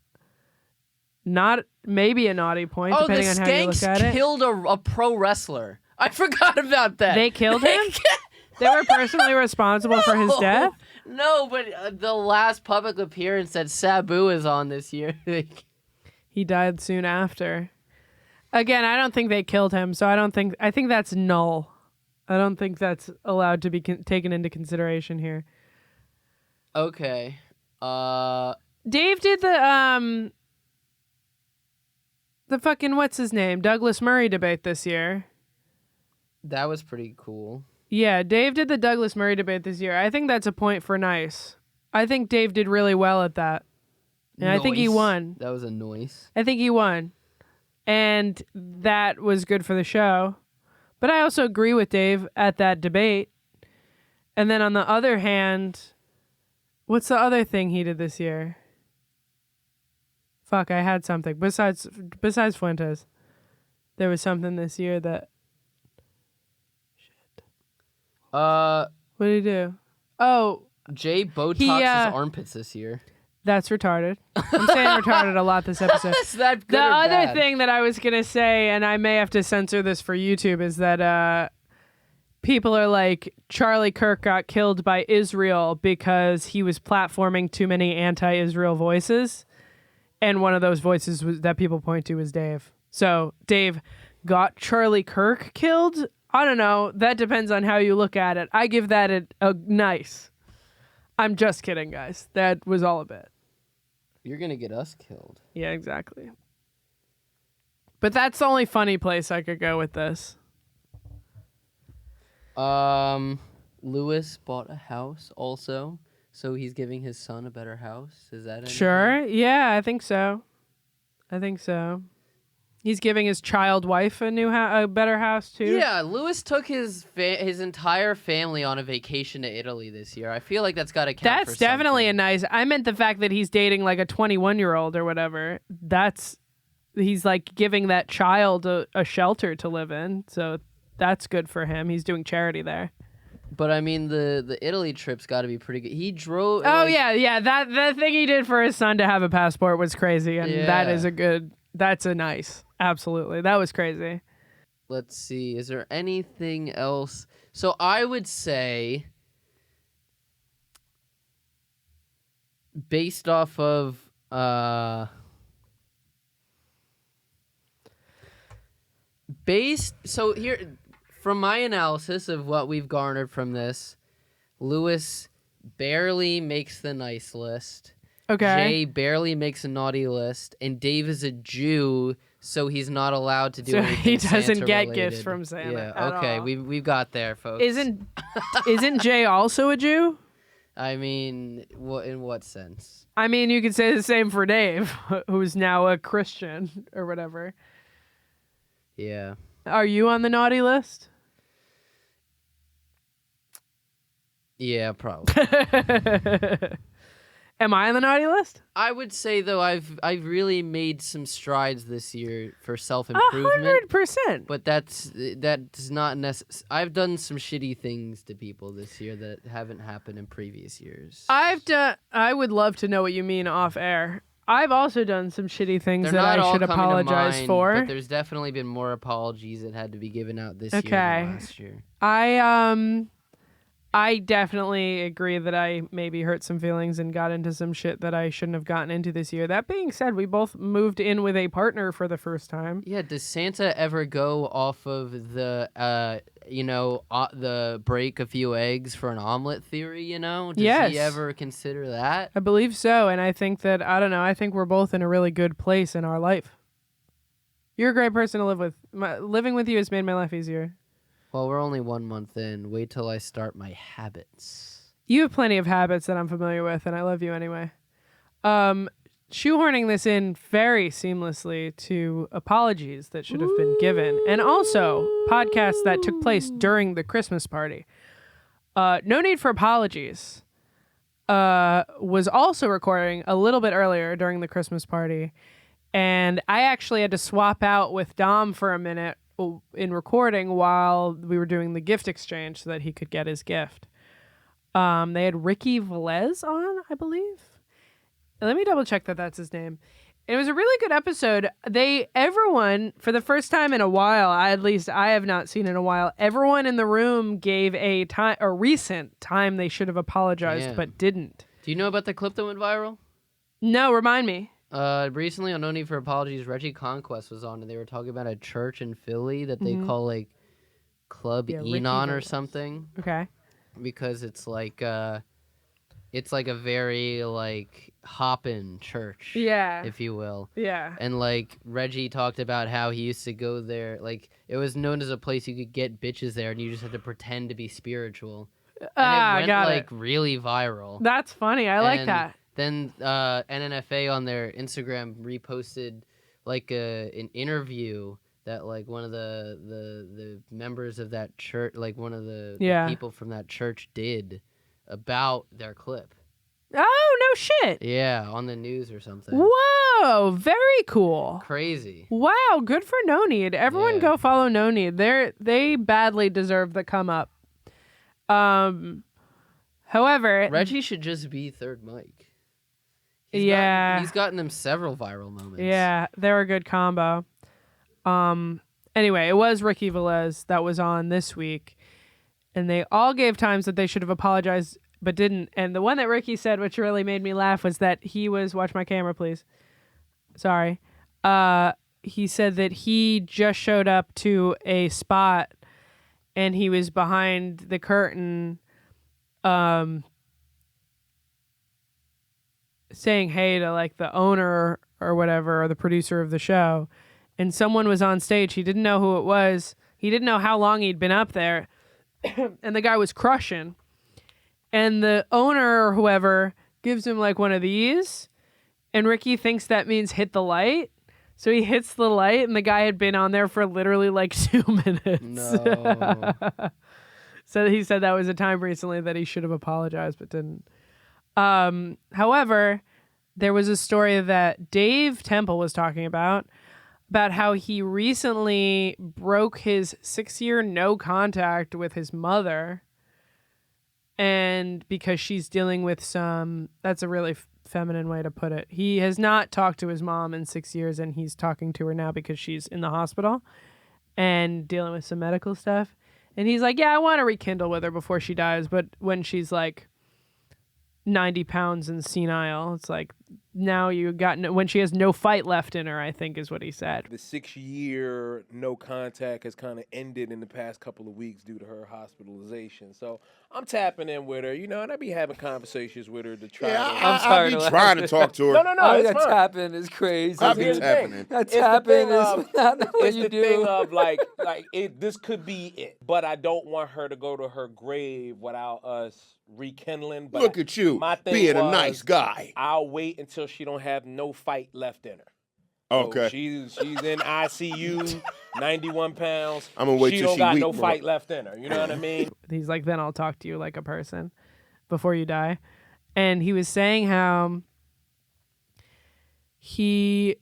not maybe a naughty point, depending on how you look at it.
The Skanks killed a pro wrestler. I forgot about that.
They killed him? They were personally responsible for his death?
No, but the last public appearance that Sabu is on this year.
He died soon after. Again, I don't think they killed him, so I think that's null. I don't think that's allowed to be taken into consideration here.
Okay.
Dave did the fucking what's his name? Douglas Murray debate this year.
That was pretty cool.
Yeah, Dave did the Douglas Murray debate this year. I think that's a point for nice. I think Dave did really well at that. And I think he won.
That was a noise.
I think he won. And that was good for the show. But I also agree with Dave at that debate. And then on the other hand, what's the other thing he did this year? Fuck, I had something. Besides Fuentes, there was something this year that... What did he do? Oh,
Jay Botox his armpits this year.
That's retarded. I'm saying retarded a lot this episode.
Is that good
the
or
other
bad?
thing that I was gonna say, and I may have to censor this for YouTube, is that people are like, Charlie Kirk got killed by Israel because he was platforming too many anti-Israel voices, and one of those voices that people point to was Dave. So Dave got Charlie Kirk killed. I don't know. That depends on how you look at it. I give that a nice. I'm just kidding, guys. That was all a bit.
You're going to get us killed.
Yeah, exactly. But that's the only funny place I could go with this.
Lewis bought a house also, so he's giving his son a better house. Is that anything?
Sure. Yeah, I think so. He's giving his child wife a better house too.
Yeah, Lewis took his entire family on a vacation to Italy this year. I feel like that's got to count.
That's definitely a nice. I meant the fact that he's dating like a 21-year-old or whatever. He's like giving that child a shelter to live in. So that's good for him. He's doing charity there.
But I mean, the Italy trip's got to be pretty good. He drove.
Oh yeah. That thing he did for his son to have a passport was crazy, and that's a nice. Absolutely. That was crazy.
Let's see. Is there anything else? So I would say, based off of so here, from my analysis of what we've garnered from this, Lewis barely makes the nice list.
Okay.
Jay barely makes a naughty list, and Dave is a Jew, so he's not allowed to do anything
he doesn't
Santa
get
related.
gifts from Santa.
Yeah, okay, we've got there, folks.
Isn't Jay also a Jew?
I mean, in what sense?
I mean, you could say the same for Dave, who's now a Christian or whatever.
Yeah.
Are you on the naughty list?
Yeah, probably.
Am I on the naughty list?
I would say though I've really made some strides this year for self-improvement.
100%.
But that's not necessary. I've done some shitty things to people this year that haven't happened in previous years.
I would love to know what you mean off air. I've also done some shitty things
They're
that
not
I should
all coming to
apologize
mind,
for.
But there's definitely been more apologies that had to be given out this year than last year.
I definitely agree that I maybe hurt some feelings and got into some shit that I shouldn't have gotten into this year. That being said, we both moved in with a partner for the first time.
Yeah, does Santa ever go off of the the break a few eggs for an omelet theory, Does
Yes.
he ever consider that?
I believe so, and I think that, I think we're both in a really good place in our life. You're a great person to live with. Living with you has made my life easier.
Well, we're only 1 month in. Wait till I start my habits.
You have plenty of habits that I'm familiar with, and I love you anyway. Shoehorning this in very seamlessly to apologies that should have been given, and also podcasts that took place during the Christmas party. No Need for Apologies was also recording a little bit earlier during the Christmas party, and I actually had to swap out with Dom for a minute in recording while we were doing the gift exchange so that he could get his gift. They had Ricky Velez on, I believe. Let me double check that that's his name. It was a really good episode. Everyone, for the first time in a while, at least I have not seen in a while, everyone in the room gave a recent time they should have apologized but didn't.
Do you know about the clip that went viral?
No, remind me.
Recently on No Need for Apologies, Reggie Conquest was on, and they were talking about a church in Philly that they call like Club Enon or something.
Okay.
Because it's like a very like hoppin' church, if you will.
Yeah.
And like Reggie talked about how he used to go there, like it was known as a place you could get bitches there, and you just had to pretend to be spiritual. And it went really viral.
That's funny. I like that.
Then NNFA on their Instagram reposted like an interview that like one of the members of that church, like one of the people from that church did about their clip.
Oh, no shit.
Yeah, on the news or something.
Whoa, very cool.
Crazy.
Wow, good for No Need. Everyone go follow No Need. They badly deserve the come up. However,
Reggie should just be third mic. He's gotten them several viral moments.
Yeah, they're a good combo. Anyway, it was Ricky Velez that was on this week, and they all gave times that they should have apologized but didn't. And the one that Ricky said, which really made me laugh, was that he was, watch my camera, please. Sorry. He said that he just showed up to a spot and he was behind the curtain, saying hey to like the owner or whatever, or the producer of the show, and someone was on stage. He didn't know who it was. He didn't know how long he'd been up there. And the guy was crushing. And the owner or whoever gives him like one of these, and Ricky thinks that means hit the light. So he hits the light, and the guy had been on there for literally like 2 minutes.
No.
So he said that was a time recently that he should have apologized, but didn't. However, there was a story that Dave Temple was talking about how he recently broke his 6-year no contact with his mother. And because she's dealing with that's a really feminine way to put it. He has not talked to his mom in 6 years, and he's talking to her now because she's in the hospital and dealing with some medical stuff. And he's like, yeah, I want to rekindle with her before she dies. But when she's like 90 pounds and senile, it's like, now you got when she has no fight left in her, I think is what he said.
The 6-year no contact has kind of ended in the past couple of weeks due to her hospitalization. So I'm tapping in with her, and I be having conversations with her to try to...
I be trying to talk to her.
No, it's fine.
Tapping is crazy.
I be tapping in.
That tapping is not what
It's
you
the
do.
thing of this could be it, but I don't want her to go to her grave without us rekindling. But
Look at you
my thing
being a
was,
nice guy.
I'll wait until she don't have no fight left in her.
Okay.
So she's in ICU, 91 pounds.
I'm gonna wait
she
till
don't
she
got
weak,
no
bro.
fight left in her. You know what I mean?
He's like, then I'll talk to you like a person before you die. And he was saying how he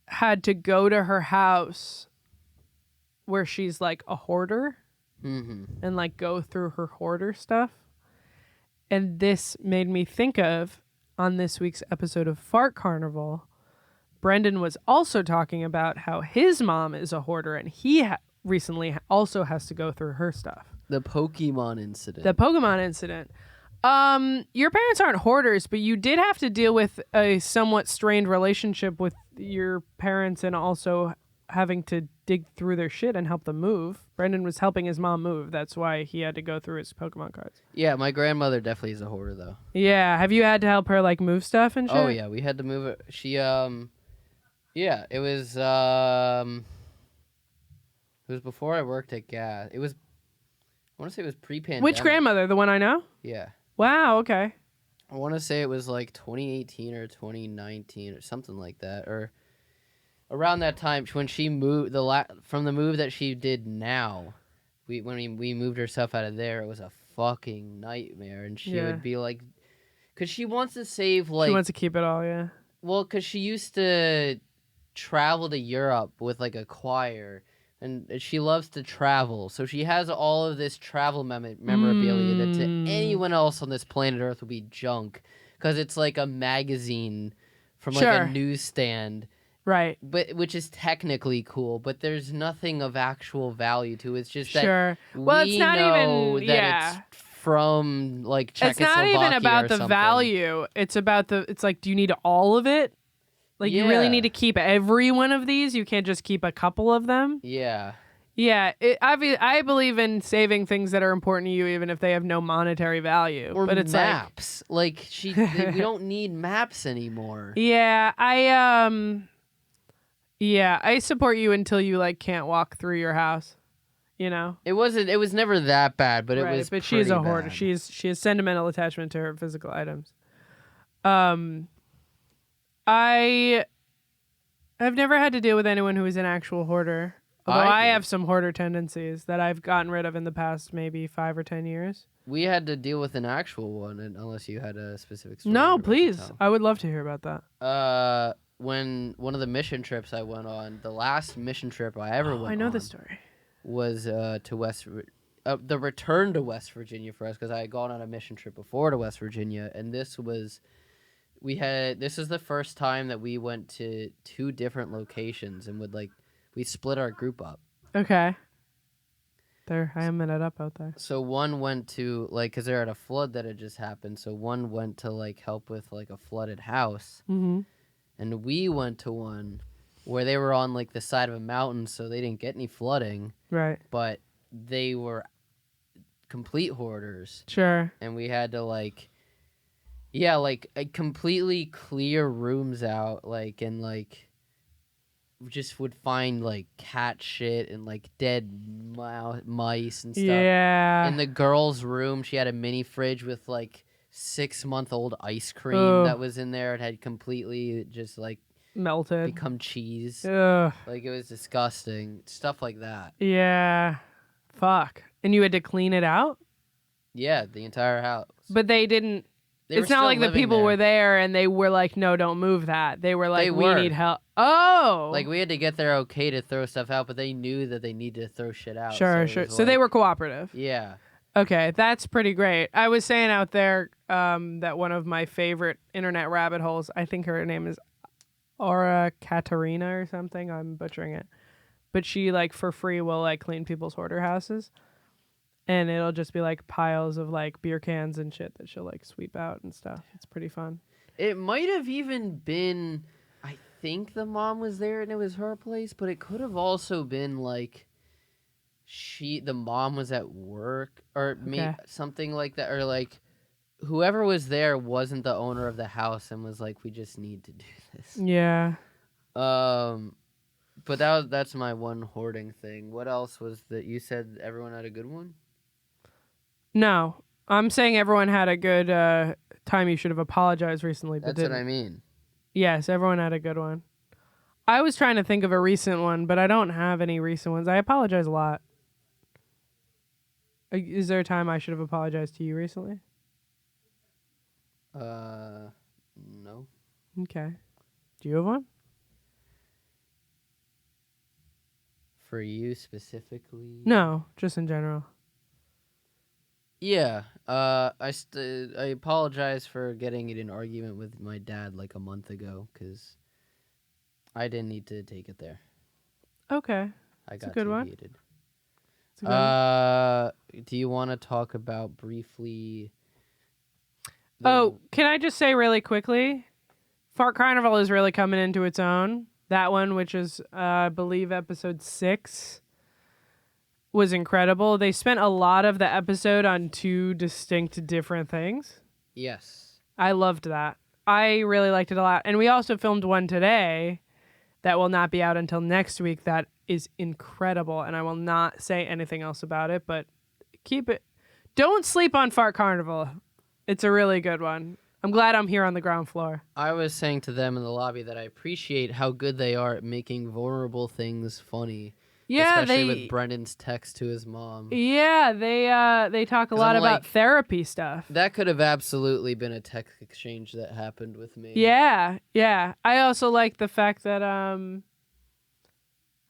had to go to her house where she's like a hoarder and like go through her hoarder stuff. And this made me think of, on this week's episode of Fart Carnival, Brendan was also talking about how his mom is a hoarder, and he recently also has to go through her stuff.
The Pokemon incident.
The Pokemon incident. Your parents aren't hoarders, but you did have to deal with a somewhat strained relationship with your parents, and also having to dig through their shit and help them move. Brendan was helping his mom move. That's why he had to go through his Pokemon cards.
Yeah, my grandmother definitely is a hoarder, though.
Yeah. Have you had to help her like move stuff and shit?
Oh yeah, we had to move it. She yeah, it was before I worked at GaS. It was, I want to say it was pre-pandemic.
Which grandmother? The one I know?
Yeah.
Wow. Okay.
I want to say it was like 2018 or 2019 or something like that, or around that time when she moved from the move that she did now. When we moved her stuff out of there, it was a fucking nightmare, and she would be like, because she wants to save like.
She wants to keep it all. Yeah.
Well, because she used to travel to Europe with like a choir, and she loves to travel, so she has all of this travel memorabilia that to anyone else on this planet Earth would be junk, because it's like a magazine from like a newsstand,
right?
But which is technically cool, but there's nothing of actual value to it. It's just that
well,
we
it's not
know
even
that it's from like Czechoslovakia.
It's not even about the
something.
value. It's about it's like, do you need all of it? Like, you really need to keep every one of these. You can't just keep a couple of them.
Yeah.
Yeah. I believe in saving things that are important to you, even if they have no monetary value.
Or
but it's
maps. Like we don't need maps anymore.
Yeah. I support you until you like can't walk through your house. You know?
It was never that bad, but it was
But she is a hoarder.
bad.
She has sentimental attachment to her physical items. I've never had to deal with anyone who is an actual hoarder. Although I have some hoarder tendencies that I've gotten rid of in the past maybe 5 or 10 years.
We had to deal with an actual one, unless you had a specific story.
No, please. I would love to hear about that.
When one of the mission trips I went on, the last mission trip I ever went on.
I know this story.
Was to the return to West Virginia for us, because I had gone on a mission trip before to West Virginia, and this is the first time that we went to 2 different locations, and we split our group up.
Okay. There, I am it up out there.
So one went to because there had a flood that had just happened. So one went to help with a flooded house, and we went to one where they were on the side of a mountain, so they didn't get any flooding.
Right.
But they were complete hoarders.
Sure.
And we had to completely clear rooms out, and just would find cat shit and dead mice and stuff.
Yeah.
In the girl's room, she had a mini fridge with 6-month-old ice cream that was in there. It had completely just like
melted,
become cheese.
Ugh.
Like it was disgusting. Stuff like that.
Yeah. Fuck. And you had to clean it out?
Yeah, the entire house.
But they didn't.
They were
it's not
still
like the
living
people
there.
were there and they were like, no, don't move that. They were like,
They
we
were.
need help. Oh.
Like we had to get their okay to throw stuff out, but they knew that they needed to throw shit out.
Sure,
so
sure.
it was
So they
like-
were cooperative.
Yeah.
Okay, that's pretty great. I was saying out there that one of my favorite internet rabbit holes, I think her name is Aura Katerina or something. I'm butchering it. But she, like, for free will, like, clean people's hoarder houses. And it'll just be, like, piles of, like, beer cans and shit that she'll, like, sweep out and stuff. It's pretty fun.
It might have even been, I think the mom was there and it was her place, but it could have also been, like, the mom was at work or maybe something like that, or like whoever was there wasn't the owner of the house and was like, we just need to do this.
Yeah.
But that's my one hoarding thing. What else was that you said everyone had a good one?
No, I'm saying everyone had a good time. You should have apologized recently, but
That's
didn't.
what I mean.
Yes, everyone had a good one. I was trying to think of a recent one, but I don't have any recent ones. I apologize a lot. Is there a time I should have apologized to you recently?
No.
Okay. Do you have one?
For you specifically?
No, just in general.
Yeah. I apologize for getting in an argument with my dad like a month ago because I didn't need to take it there.
Okay.
I
It's a
got
good
too
one.
heated.
It's a good one.
Do you want to talk about briefly?
Can I just say really quickly? Fart Carnival is really coming into its own. That one, which is, I believe, episode 6, was incredible. They spent a lot of the episode on 2 distinct different things.
Yes.
I loved that. I really liked it a lot. And we also filmed one today that will not be out until next week that is incredible. And I will not say anything else about it, but keep it. Don't sleep on Fart Carnival. It's a really good one. I'm glad I'm here on the ground floor.
I was saying to them in the lobby that I appreciate how good they are at making vulnerable things funny.
Yeah,
especially with Brendan's text to his mom.
Yeah, they talk a lot
I'm
about
like,
therapy stuff.
That could have absolutely been a text exchange that happened with me.
Yeah, yeah. I also like the fact that I don't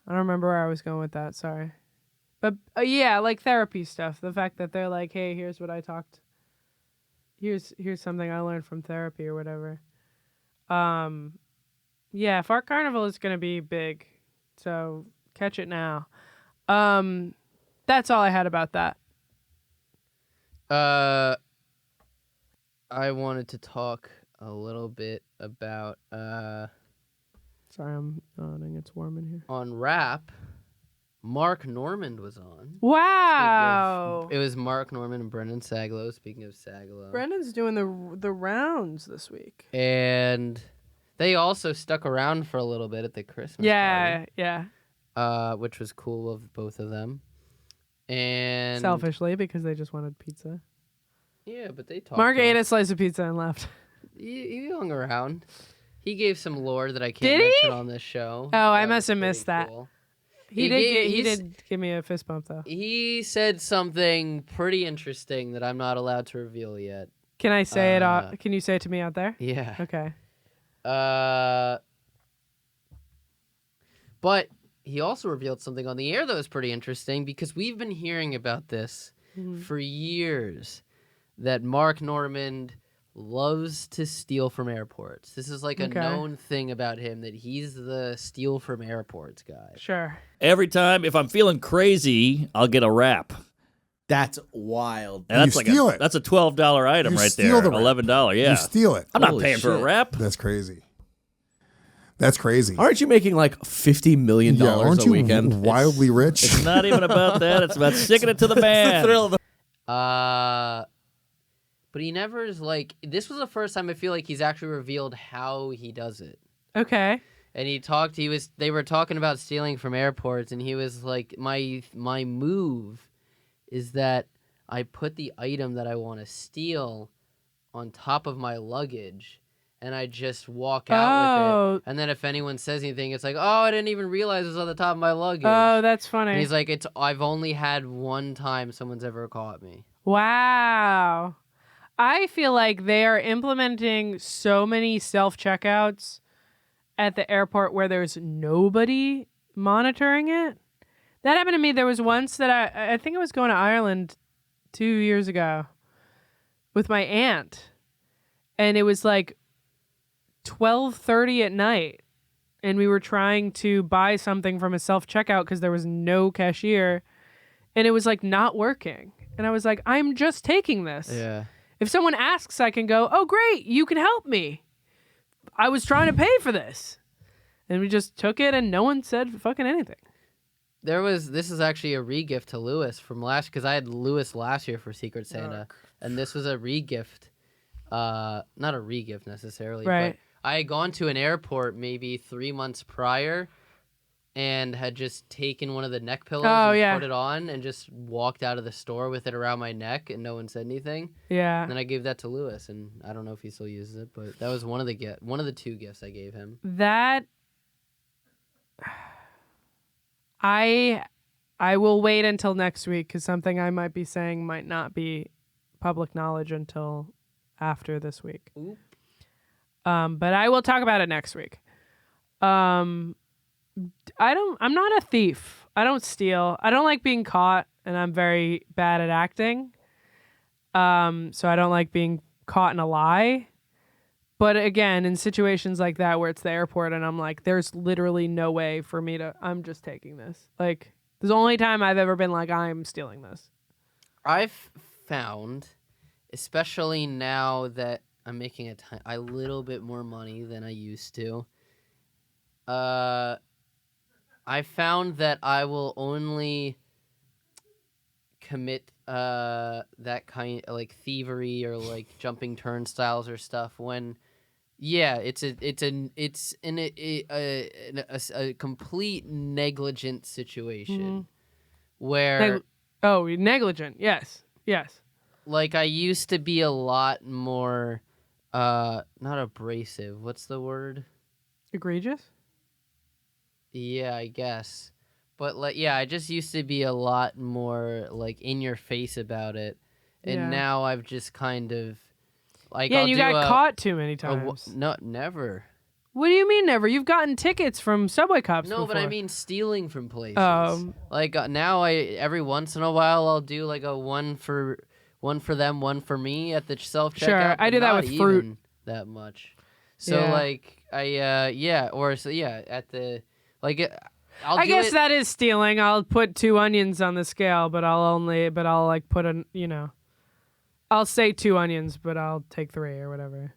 remember where I was going with that. Sorry, but yeah, like therapy stuff. The fact that they're like, hey, here's what I talked. Here's something I learned from therapy or whatever. Yeah, Fart Carnival is gonna be big, so catch it now. That's all I had about that.
I wanted to talk a little bit about
Sorry, I'm yawning. It's warm in here.
on rap. Mark Normand was on.
Wow.
It was Mark Normand and Brendan Sagalow. Speaking of Sagalow,
Brendan's doing the rounds this week.
and they also stuck around for a little bit at the Christmas party.
Yeah.
Which was cool of both of them. And
Selfishly, because they just wanted pizza.
yeah, but they talked.
Mark
to
ate a
us.
slice of pizza and left.
He hung around. He gave some lore that I can't
Did he?
mention on this show.
Oh, I
That
must
was
have
pretty
missed that.
cool.
He did give me a fist bump though.
He said something pretty interesting that I'm not allowed to reveal yet.
Can I say it? Can you say it to me out there?
Yeah.
Okay.
But he also revealed something on the air that was pretty interesting because we've been hearing about this for years, that Mark Normand loves to steal from airports. This is like a known thing about him, that he's the steal from airports guy.
Sure.
Every time, if I'm feeling crazy, I'll get a wrap.
That's wild.
And that's
You
like
steal it.
That's a $12 item
You
right
steal
there.
the wrap.
$11, yeah.
You steal it.
I'm not
Holy
paying for a
shit.
wrap.
That's crazy. That's crazy.
Aren't you making like $50 million
Yeah, aren't
a
you
weekend?
wildly rich?
It's not even about that. It's about sticking it to the man.
The thrill of the-
But he never is like, this was the first time I feel like he's actually revealed how he does it.
Okay.
And they were talking about stealing from airports, and he was like, my move is that I put the item that I want to steal on top of my luggage, and I just walk out with it. And then if anyone says anything, it's like, oh, I didn't even realize it was on the top of my luggage.
Oh, that's funny.
And he's like, I've only had one time someone's ever caught me.
Wow. I feel like they are implementing so many self-checkouts at the airport where there's nobody monitoring it. That happened to me. There was once that I think I was going to Ireland 2 years ago with my aunt, and it was like 12:30 at night, and we were trying to buy something from a self-checkout because there was no cashier, and it was like not working. And I was like, I'm just taking this.
Yeah.
If someone asks, I can go, oh, great, you can help me. I was trying to pay for this. And we just took it, and no one said fucking anything.
This is actually a regift to Lewis from because I had Lewis last year for Secret Santa, and this was a regift, not a regift necessarily,
right.
But I had gone to an airport maybe 3 months prior, and had just taken one of the neck pillows and put it on, and just walked out of the store with it around my neck, and no one said anything.
Yeah.
And then I gave that to Lewis, and I don't know if he still uses it, but that was one of the 2 gifts I gave him.
That I will wait until next week because something I might be saying might not be public knowledge until after this week.
Oop.
But I will talk about it next week. I'm not a thief. I don't steal. I don't like being caught, and I'm very bad at acting. So I don't like being caught in a lie. But again, in situations like that where it's the airport and I'm like, there's literally no way for me I'm just taking this. Like, this is the only time I've ever been like, I'm stealing this.
I've found, especially now that I'm making a little bit more money than I used to, I found that I will only commit that kind of like thievery or like jumping turnstiles or stuff when it's a complete negligent situation where
negligent. Yes
like I used to be a lot more not abrasive, what's the word?
Egregious?
Yeah, I guess. But I just used to be a lot more like in your face about it, and now I've just kind of like.
Yeah, you got caught too many times.
No, never.
What do you mean never? You've gotten tickets from subway cops.
No,
before.
but I mean stealing from places. Like now, every once in a while I'll do like a one for them, one for me at the self checkout.
Sure, I do that with fruit.
That much. So like at the like.
I guess that is stealing. I'll put 2 onions on the scale, but I'll like put I'll say 2 onions, but I'll take 3 or whatever.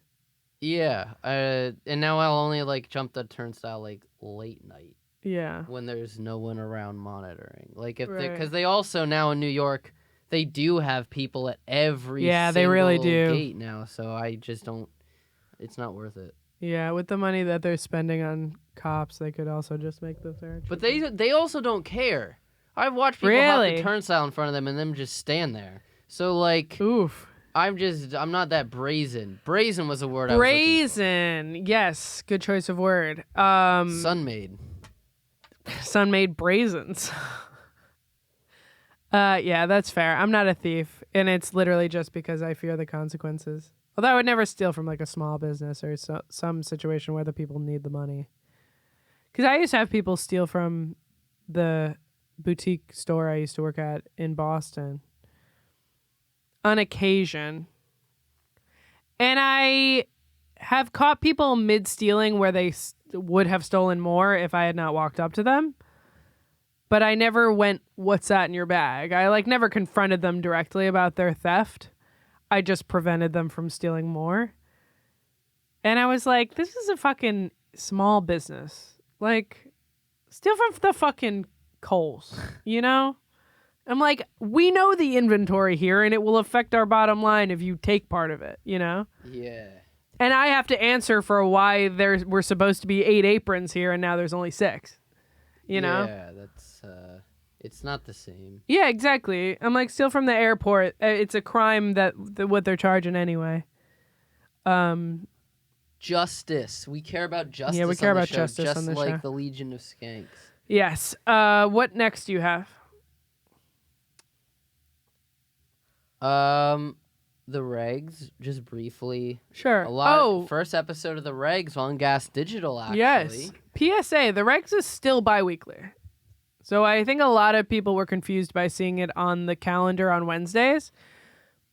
Yeah. And now I'll only like jump the turnstile like late night.
Yeah.
When there's no one around monitoring. Like because they also now in New York, they do have people at every
they really do.
gate now. So I just don't. It's not worth it.
Yeah, with the money that they're spending on cops, they could also just make the fare.
But they also don't care. I've watched people hop the turnstile in front of them and them just stand there. So like,
oof.
I'm not that brazen. Brazen was a word I was
looking for. Yes, good choice of word.
Sun-made
brazens. Yeah, that's fair. I'm not a thief, and it's literally just because I fear the consequences. Although I would never steal from like a small business or some situation where the people need the money. Because I used to have people steal from the boutique store I used to work at in Boston on occasion. And I have caught people mid-stealing where they would have stolen more if I had not walked up to them. But I never went, what's that in your bag? I like never confronted them directly about their theft. I just prevented them from stealing more. And I was like, this is a fucking small business. Like, steal from the fucking Kohl's, you know? I'm like, we know the inventory here, and it will affect our bottom line if you take part of it, you know?
Yeah.
And I have to answer for why we're supposed to be 8 aprons here, and now there's only 6. You know?
Yeah, that's it's not the same.
Yeah, exactly. I'm like, steal from the airport. It's a crime that what they're charging anyway.
Justice. We care about justice.
Yeah, we care
on the
about
show,
justice
just
on the
like
show.
the Legion of Skanks.
Yes. What next do you have?
The Regz, just briefly.
Sure.
A lot.
Oh,
First episode of the Regz on GaS Digital. Actually.
yes. PSA: the Regz is still bi-weekly. So I think a lot of people were confused by seeing it on the calendar on Wednesdays.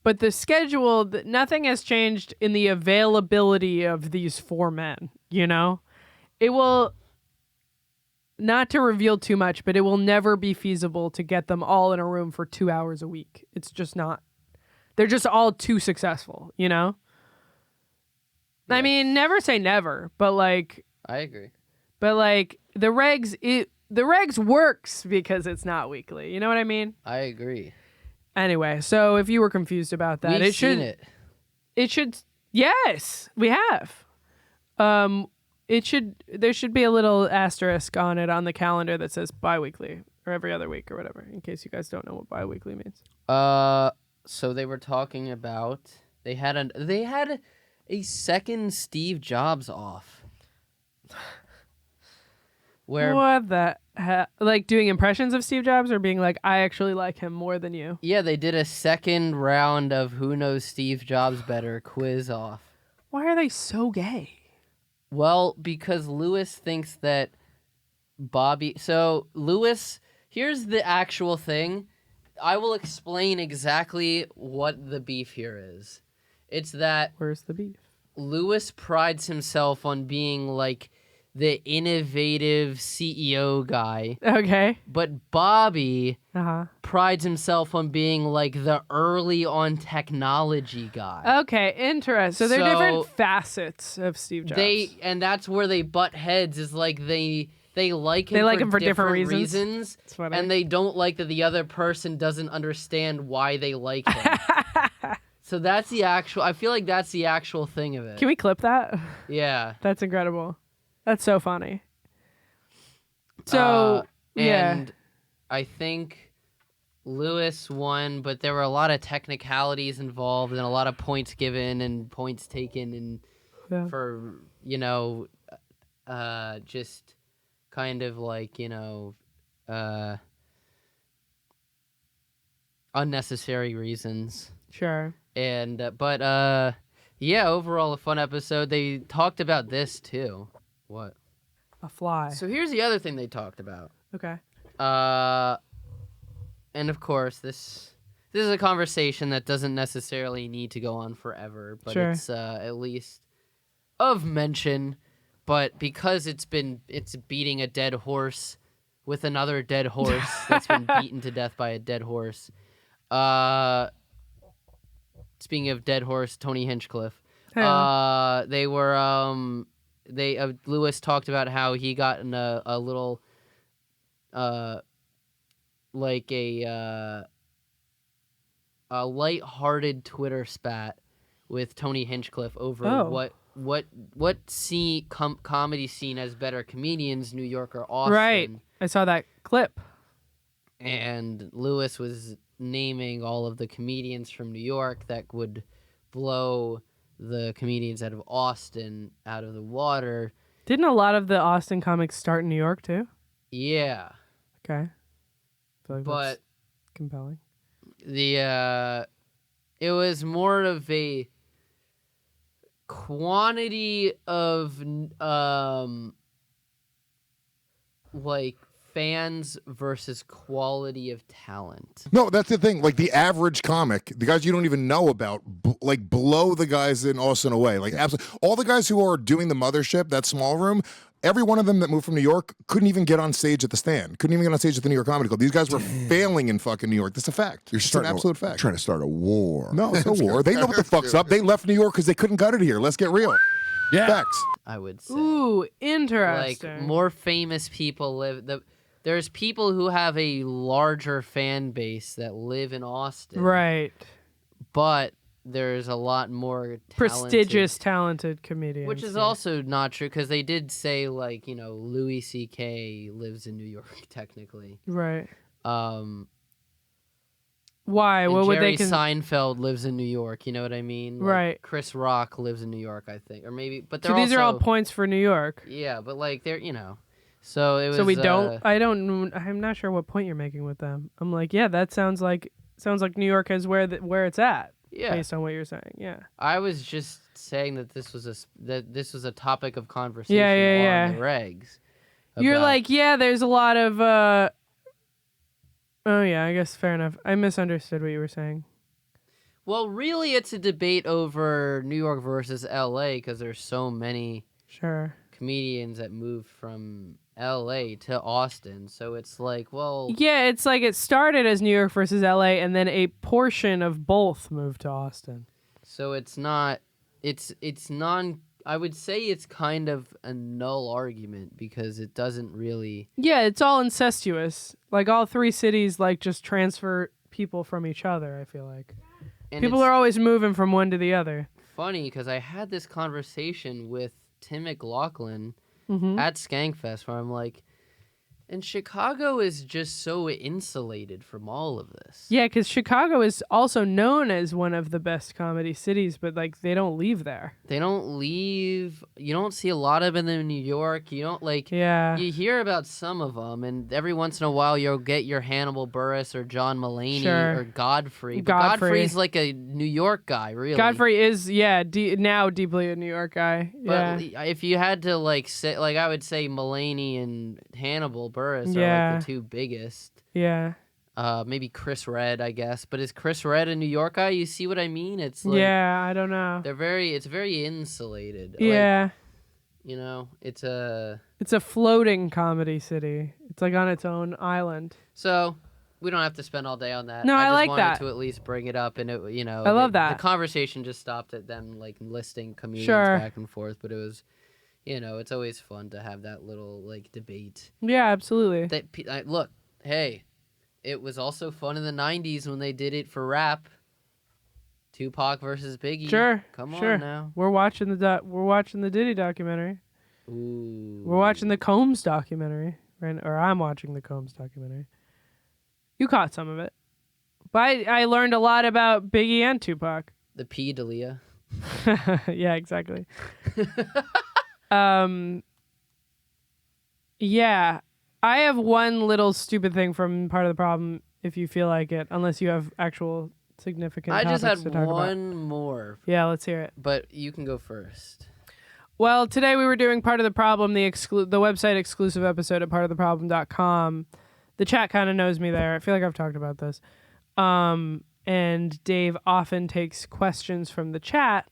But the schedule, nothing has changed in the availability of these four men, you know? It will, not to reveal too much, but it will never be feasible to get them all in a room for 2 hours a week. It's just not. They're just all too successful, you know?
Yes.
I mean, never say never, but like...
I agree.
But like, the Regz works because it's not weekly. You know what I mean?
I agree.
Anyway, so if you were confused about that,
We've seen it.
It should. Yes, we have. There should be a little asterisk on it on the calendar that says bi-weekly or every other week or whatever, in case you guys don't know what bi-weekly means.
So they were talking about they had a second Steve Jobs off. Where
What the like doing impressions of Steve Jobs or being like, I actually like him more than you?
Yeah, they did a second round of Who Knows Steve Jobs Better quiz off.
Why are they so gay?
Well, because Lewis thinks that Bobby... So, Lewis, here's the actual thing. I will explain exactly what the beef here is. It's that
Where's the beef?
Lewis prides himself on being, like, the innovative CEO guy.
Okay.
But Bobby
Uh-huh.
prides himself on being, like, the early on technology guy.
Okay, interesting. So they're
So
different facets of Steve Jobs.
And that's where they butt heads, is like they like him,
They like him for different reasons. That's funny.
and they don't like that the other person doesn't understand why they like him. So that's the actual, I feel like that's the actual thing of it.
Can we clip that?
Yeah.
That's incredible. That's so funny. So, yeah.
And I think Lewis won, but there were a lot of technicalities involved and a lot of points given and points taken and
Yeah.
for, just kind of like, unnecessary reasons.
Sure.
And, yeah, overall a fun episode. They talked about this too. What?
A fly.
So here's the other thing they talked about.
Okay.
And of course, this is a conversation that doesn't necessarily need to go on forever, but
Sure.
it's at least of mention. But because it's beating a dead horse with another dead horse that's been beaten to death by a dead horse. Speaking of dead horse, Tony Hinchcliffe.
Hey.
They were Lewis talked about how he got in a little like a lighthearted Twitter spat with Tony Hinchcliffe over what comedy scene has better comedians, New York or Austin.
Right. I saw that clip.
And Lewis was naming all of the comedians from New York that would blow the comedians out of Austin out of the water.
Didn't a lot of the Austin comics start in New York too?
Yeah.
Okay. I feel like
But
that's compelling.
it was more of a quantity of like fans versus quality of talent.
No, that's the thing. Like the average comic, the guys you don't even know about, blow the guys in Austin away. Like absolutely, all the guys who are doing the Mothership, that small room. Every one of them that moved from New York couldn't even get on stage at the Stand. Couldn't even get on stage at the New York Comedy Club. These guys were failing in fucking New York. That's a fact. It's an absolute fact.
Trying to start a war.
No, it's no war. They know what the fuck's up. They left New York because they couldn't cut it here. Let's get real.
Yeah.
Facts.
I would say.
Ooh, interesting.
Like more famous people live. There's people who have a larger fan base that live in Austin.
Right.
But there's a lot more
prestigious, talented comedians.
Which is also not true because they did say, like, Louis C.K. lives in New York, technically.
Right. Why?
And
What would
Jerry
they?
Seinfeld lives in New York. You know what I mean? Like,
Right.
Chris Rock lives in New York, I think, or maybe. But
So
they're
these are all
also-
points for New York.
Yeah, but like they're So it was.
So we don't. I'm not sure what point you're making with them. I'm like, yeah, that sounds like New York is where it's at.
Yeah.
Based on what you're saying. Yeah.
I was just saying that this was a topic of conversation
Yeah.
on the regs.
You're
about-
like, yeah, there's a lot of. Oh yeah, I guess fair enough. I misunderstood what you were saying.
Well, really, it's a debate over New York versus L.A. because there's so many
Sure.
comedians that moved from L.A. to Austin. So it's like, well,
Yeah, it's like it started as New York versus LA, and then a portion of both moved to Austin.
so it's not. It's non. I would say it's kind of a null argument because it doesn't really.
Yeah, it's all incestuous. Like all three cities, like just transfer people from each other. I feel like
And
people
it's
are always moving from one to the other.
funny because I had this conversation with Tim McLaughlin
Mm-hmm.
at Skankfest where I'm like, and Chicago is just so insulated from all of this.
Yeah, because Chicago is also known as one of the best comedy cities, but like they don't leave there.
They don't leave. You don't see a lot of them in New York. You don't like.
Yeah.
You hear about some of them, and every once in a while you'll get your Hannibal Buress or John Mulaney
Sure.
or Godfrey. But
Godfrey.
Godfrey's like a New York guy, really.
Godfrey is, now deeply a New York guy. Yeah.
But if you had to say, I would say Mulaney and Hannibal Buress are
Yeah.
like the two biggest.
Yeah.
Maybe Chris Redd, I guess. But is Chris Redd a New York guy? You see what I mean? It's like
Yeah, I don't know.
it's very insulated.
Yeah.
It's a.
It's a floating comedy city. It's like on its own island.
So we don't have to spend all day on that.
No, I
just
like
wanted
that.
to at least bring it up, and
I love that.
The conversation just stopped at them like listing comedians
Sure.
back and forth, but it was, it's always fun to have that little like debate.
Yeah, absolutely.
Look, hey, it was also fun in the '90s when they did it for rap. Tupac versus Biggie.
Sure.
Come
sure.
on now.
We're watching the Diddy documentary.
Ooh.
We're watching the Combs documentary, right? Or I'm watching the Combs documentary. You caught some of it, but I learned a lot about Biggie and Tupac.
The P. D'Elia.
Yeah, exactly. Yeah, I have one little stupid thing from Part of the Problem. If you feel like it, unless you have actual significant.
I just had
topics to talk about.
one more,
Yeah, let's hear it.
but you can go first.
Well, today we were doing Part of the Problem, the website exclusive episode at partoftheproblem.com. The chat kind of knows me there. I feel like I've talked about this. And Dave often takes questions from the chat.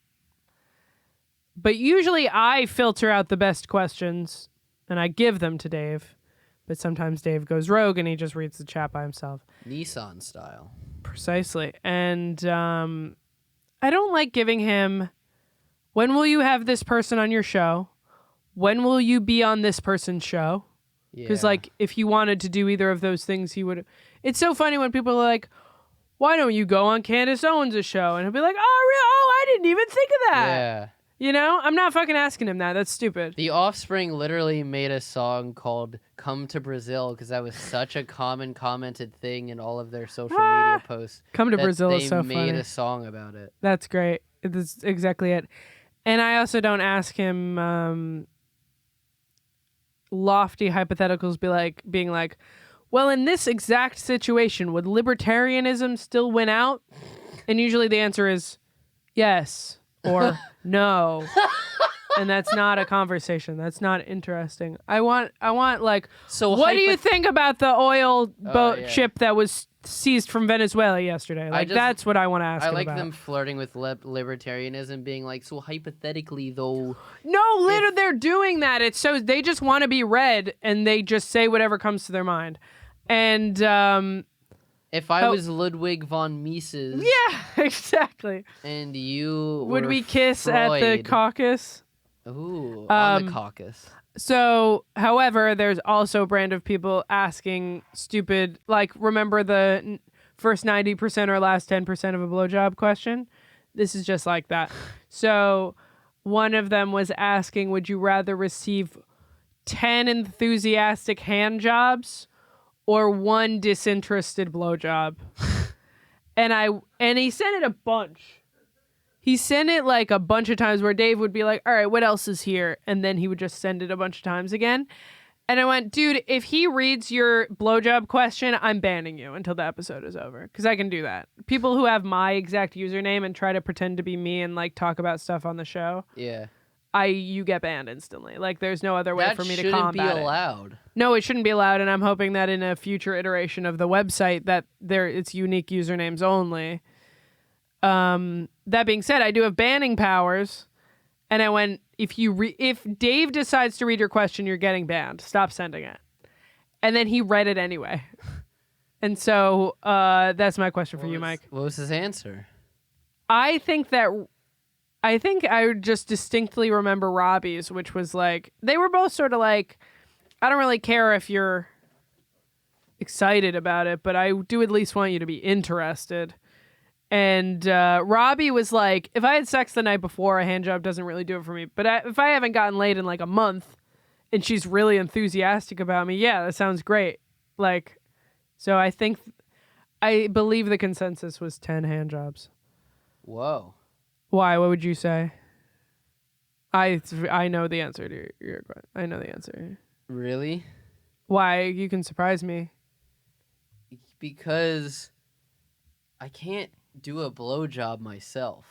But usually I filter out the best questions and I give them to Dave. But sometimes Dave goes rogue and he just reads the chat by himself.
Nissan style.
Precisely. And I don't like giving him, when will you have this person on your show? When will you be on this person's show? Because, like, if he wanted to do either of those things, he would. It's so funny when people are like, why don't you go on Candace Owens' show? And he'll be like, I didn't even think of that.
Yeah.
You know? I'm not fucking asking him that. That's stupid.
The Offspring literally made a song called Come to Brazil because that was such a common commented thing in all of their social media posts.
Come to
that
Brazil
they
is so
made
funny.
a song about it.
That's great. That's exactly it. And I also don't ask him lofty hypotheticals being like, well, in this exact situation, would libertarianism still win out? And usually the answer is yes or no. And that's not a conversation. That's not interesting. I want like,
So
what do you think about the oil boat
yeah.
ship that was seized from Venezuela yesterday? Like, that's what I want to ask
I
him
like
about.
them flirting with libertarianism, being like, so hypothetically, though.
No, literally, they're doing that. It's so they just want to be read, and they just say whatever comes to their mind. And
If I was Ludwig von Mises,
yeah, exactly.
and you
Would
were
we kiss at the
Freud-
caucus?
Ooh, on the caucus.
So, however, there's also a brand of people asking stupid, like, remember the first 90% or last 10% of a blowjob question? This is just like that. So, one of them was asking, would you rather receive 10 enthusiastic hand jobs or one disinterested blowjob? and he sent it a bunch. He sent it like a bunch of times where Dave would be like, all right, what else is here? And then he would just send it a bunch of times again. And I went, dude, if he reads your blowjob question, I'm banning you until the episode is over. Because I can do that. People who have my exact username and try to pretend to be me and like talk about stuff on the show.
Yeah.
You get banned instantly. Like there's no other way
That
for me to
shouldn't
combat
be
it.
allowed.
No, it shouldn't be allowed, and I'm hoping that in a future iteration of the website that it's unique usernames only. That being said, I do have banning powers, and I went, if Dave decides to read your question, you're getting banned. Stop sending it. And then he read it anyway. And so that's my question for you, Mike.
What was his answer?
I think I just distinctly remember Robbie's, which was like, they were both sort of like, I don't really care if you're excited about it, but I do at least want you to be interested. And Robbie was like, if I had sex the night before, a hand job doesn't really do it for me. But if I haven't gotten laid in like a month and she's really enthusiastic about me, yeah, that sounds great. Like, so I believe the consensus was 10 hand jobs.
Whoa.
Why? What would you say? I know the answer to your question. I know the answer.
Really?
Why? You can surprise me.
Because I can't do a blowjob myself.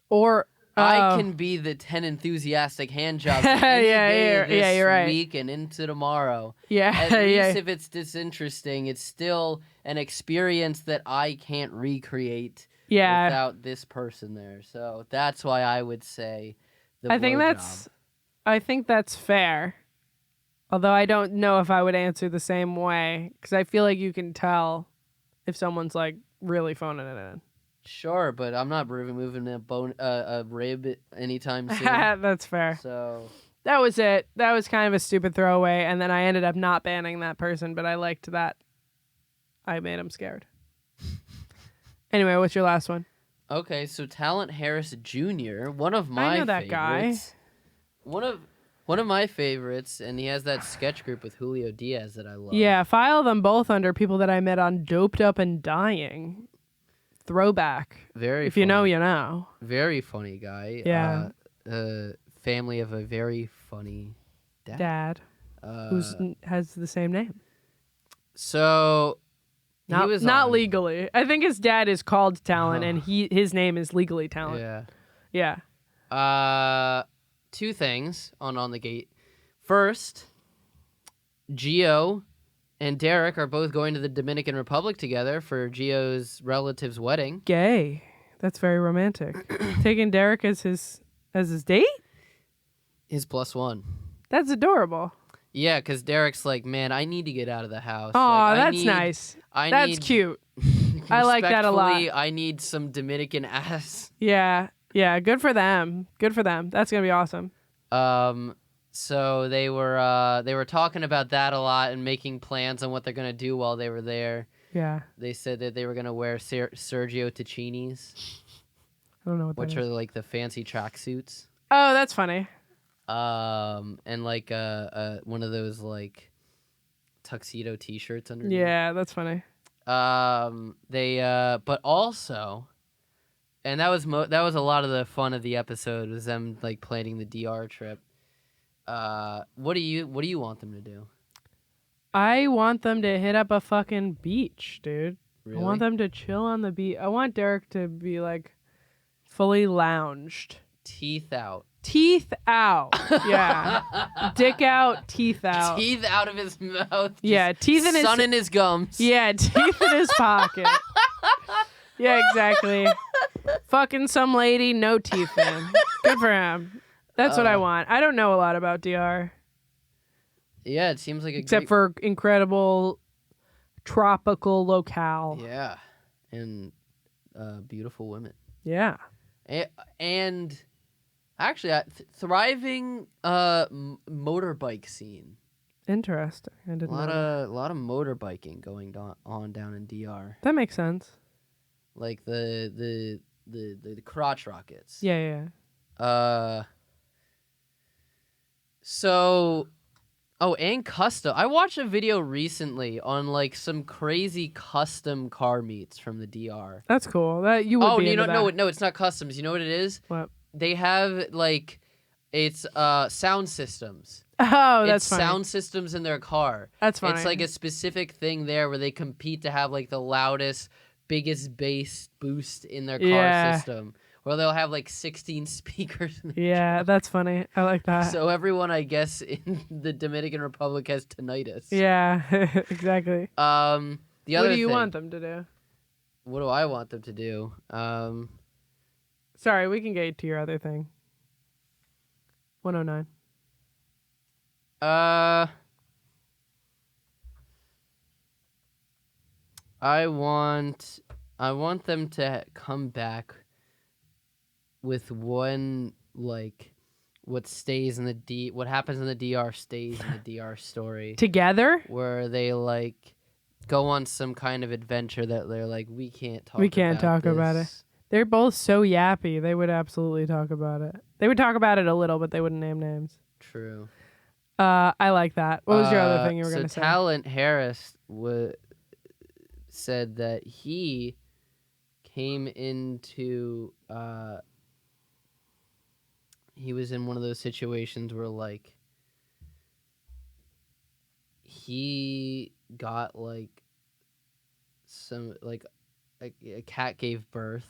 Or
I can be the 10 enthusiastic hand jobs any day this
you're right.
week and into tomorrow.
Yeah,
At least if it's disinteresting, it's still an experience that I can't recreate without this person there. So that's why I would say the blowjob.
I think that's fair. Although I don't know if I would answer the same way, because I feel like you can tell if someone's like really phoning it in.
Sure, but I'm not moving a rib anytime soon.
That's fair.
So
that was it. That was kind of a stupid throwaway, and then I ended up not banning that person, but I liked that. I made him scared. Anyway, what's your last one?
Okay, so Talent Harris Jr., one of my
I know that
favorites.
guy.
One of my favorites, and he has that sketch group with Julio Diaz that I love.
Yeah, file them both under people that I met on Doped Up and Dying. Throwback.
Very
if
funny.
you know, you know.
Very funny guy.
Yeah.
Family of a very funny dad.
Who has the same name.
So he was
not
on.
legally. I think his dad is called Talent, and his name is legally Talent.
Yeah.
Yeah.
Two things on the gate. First, Gio and Derek are both going to the Dominican Republic together for Gio's relative's wedding.
Gay. That's very romantic. Taking Derek as his date?
His +1.
That's adorable.
Yeah, because Derek's like, man, I need to get out of the house.
Oh, that's nice. That's cute. I like that a lot.
I need some Dominican ass.
Yeah. Yeah, good for them. Good for them. That's gonna be awesome.
So they were talking about that a lot and making plans on what they're gonna do while they were there.
Yeah.
They said that they were gonna wear Sergio Tacchini's.
I don't know what that
which
is.
are like the fancy tracksuits.
Oh, that's funny.
And like one of those like tuxedo T-shirts underneath.
Yeah, that's funny.
But also. And that was a lot of the fun of the episode, was them like planning the DR trip. What do you want them to do?
I want them to hit up a fucking beach, dude.
Really?
I want them to chill on the beach. I want Derek to be like fully lounged.
Teeth out.
Teeth out. Yeah. Dick out, teeth out.
Teeth out of his mouth.
Yeah, teeth in his
sun in his gums.
Yeah, teeth in his pocket. Yeah, exactly. Fucking some lady, no teeth in. Good for him. That's what I want. I don't know a lot about DR.
Yeah, it seems like
except for incredible tropical locale.
Yeah, and beautiful women.
Yeah,
and actually, thriving motorbike scene.
Interesting. I didn't know.
A lot of motorbiking going on down in DR.
That makes sense.
Like the crotch rockets.
Yeah.
So Oh, and custom. I watched a video recently on like some crazy custom car meets from the DR.
That's cool. That you would be into that.
No, it's not customs. You know what it is?
What?
They have like it's sound systems.
Oh, that's
it's
funny.
sound systems in their car.
That's funny.
It's like a specific thing there where they compete to have like the loudest, biggest bass boost in their car system. Where they'll have like 16 speakers.
Yeah, that's funny. I like that.
So everyone, I guess, in the Dominican Republic has tinnitus.
Yeah, exactly.
The other
What do you
thing,
want them to do?
What do I want them to do?
Sorry, we can get to your other thing. 109.
I want them to come back with one, like, what happens in the DR stays in the DR story.
Together?
Where they, like, go on some kind of adventure that they're like, we can't talk
about it. They're both so yappy. They would absolutely talk about it. They would talk about it a little, but they wouldn't name names.
True.
I like that. What was your other thing you were going to say?
So Talent Harris said that he came into... he was in one of those situations where, like, he got, like, some, like, a cat gave birth.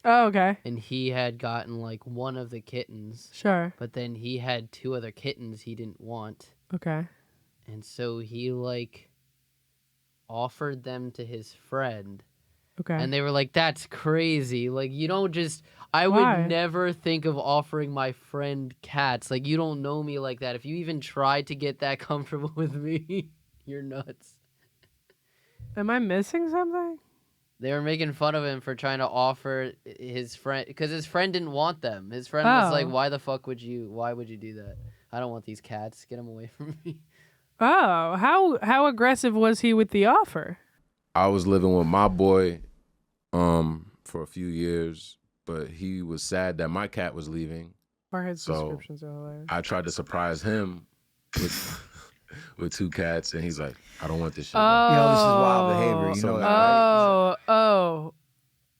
Oh, okay.
And he had gotten, like, one of the kittens.
Sure.
But then he had 2 other kittens he didn't want.
Okay.
And so he, like, offered them to his friend.
Okay.
And they were like, that's crazy. Like, you don't just... I
Why?
would never think of offering my friend cats. Like, you don't know me like that. If you even tried to get that comfortable with me, you're nuts.
Am I missing something?
They were making fun of him for trying to offer his friend... Because his friend didn't want them. His friend was like, why would you do that? I don't want these cats. Get them away from me.
Oh, how aggressive was he with the offer?
I was living with my boy for a few years, but he was sad that my cat was leaving.
Or his descriptions are hilarious.
I tried to surprise him with 2 cats, and he's like, I don't want this shit.
Oh,
this is wild behavior. You know that,
right?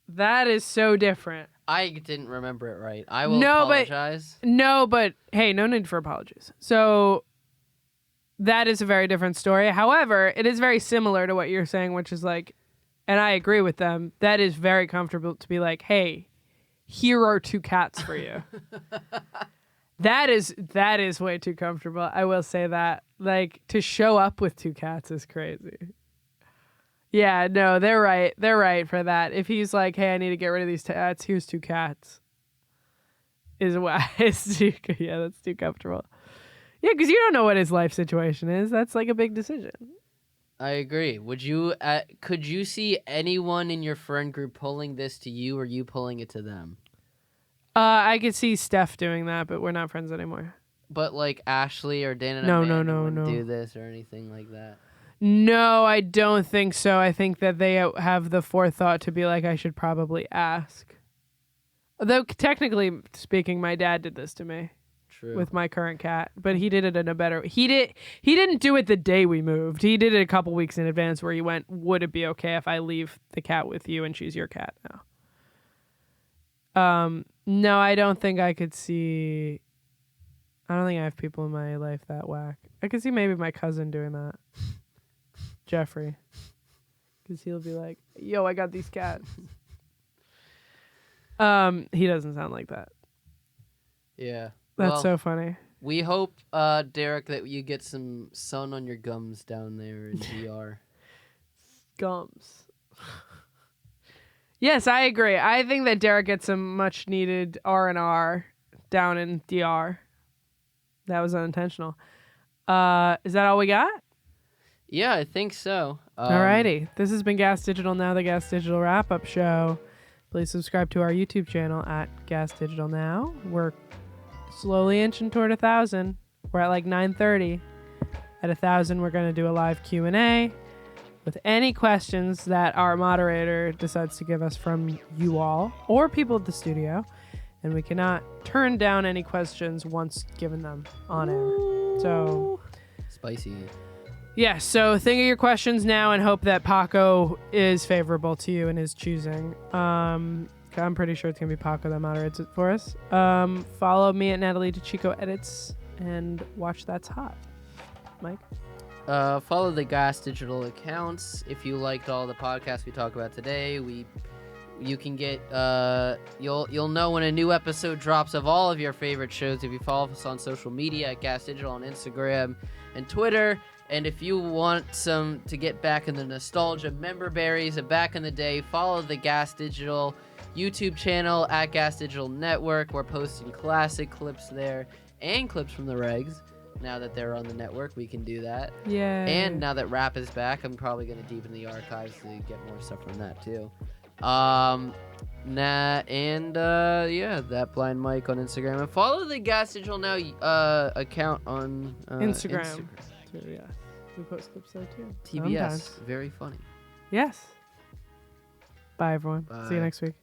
That is so different.
I didn't remember it right. I will apologize.
But hey, no need for apologies. So that is a very different story. However, it is very similar to what you're saying, which is like, and I agree with them, that is very comfortable to be like, hey, here are 2 cats for you. That is way too comfortable. I will say that. Like, to show up with 2 cats is crazy. Yeah, no, they're right. They're right for that. If he's like, hey, I need to get rid of these cats, here's 2 cats. That's too comfortable. Yeah, because you don't know what his life situation is. That's like a big decision.
I agree. Could you see anyone in your friend group pulling this to you or you pulling it to them?
I could see Steph doing that, but we're not friends anymore.
But like Ashley or Dan and
No,
Amanda
no,
wouldn't
no.
do this or anything like that.
No, I don't think so. I think that they have the forethought to be like, I should probably ask. Though technically speaking, my dad did this to me.
True.
With my current cat, but he did it in a better. He didn't do it the day we moved. He did it a couple weeks in advance, where he went, "Would it be okay if I leave the cat with you and she's your cat now?" No, I don't think I could see. I don't think I have people in my life that whack. I could see maybe my cousin doing that, Jeffrey, because he'll be like, "Yo, I got these cats." He doesn't sound like that.
Yeah.
That's so funny.
We hope, Derek, that you get some sun on your gums down there in DR.
Gums. Yes, I agree. I think that Derek gets some much needed R&R down in DR. That was unintentional. Is that all we got?
Yeah, I think so.
Alrighty. This has been GaS Digital Now, the GaS Digital Wrap-Up Show. Please subscribe to our YouTube channel at GaS Digital Now. We're slowly inching toward 1,000. We're at like 930. At 1,000, we're going to do a live Q&A with any questions that our moderator decides to give us from you all or people at the studio. And we cannot turn down any questions once given them on air. So
spicy.
Yeah, so think of your questions now and hope that Paco is favorable to you in his choosing. I'm pretty sure it's going to be Paco that moderates it for us. Follow me at Natalie DeChico Edits and watch That's Hot. Mike?
Follow the GaS Digital accounts. If you liked all the podcasts we talked about today, you can get you'll know when a new episode drops of all of your favorite shows if you follow us on social media at GaS Digital on Instagram and Twitter. And if you want to get back in the nostalgia member berries of back in the day, follow the GaS Digital YouTube channel at GaS Digital Network. We're posting classic clips there and clips from the Regz. Now that they're on the network, we can do that.
Yeah.
And now that rap is back, I'm probably going to deepen the archives to get more stuff from that too. That Blind Mike on Instagram. And follow the GaS Digital Now account on
Instagram. Too, yeah. We post clips there too.
TBS. Very funny.
Yes. Bye, everyone.
Bye.
See you next week.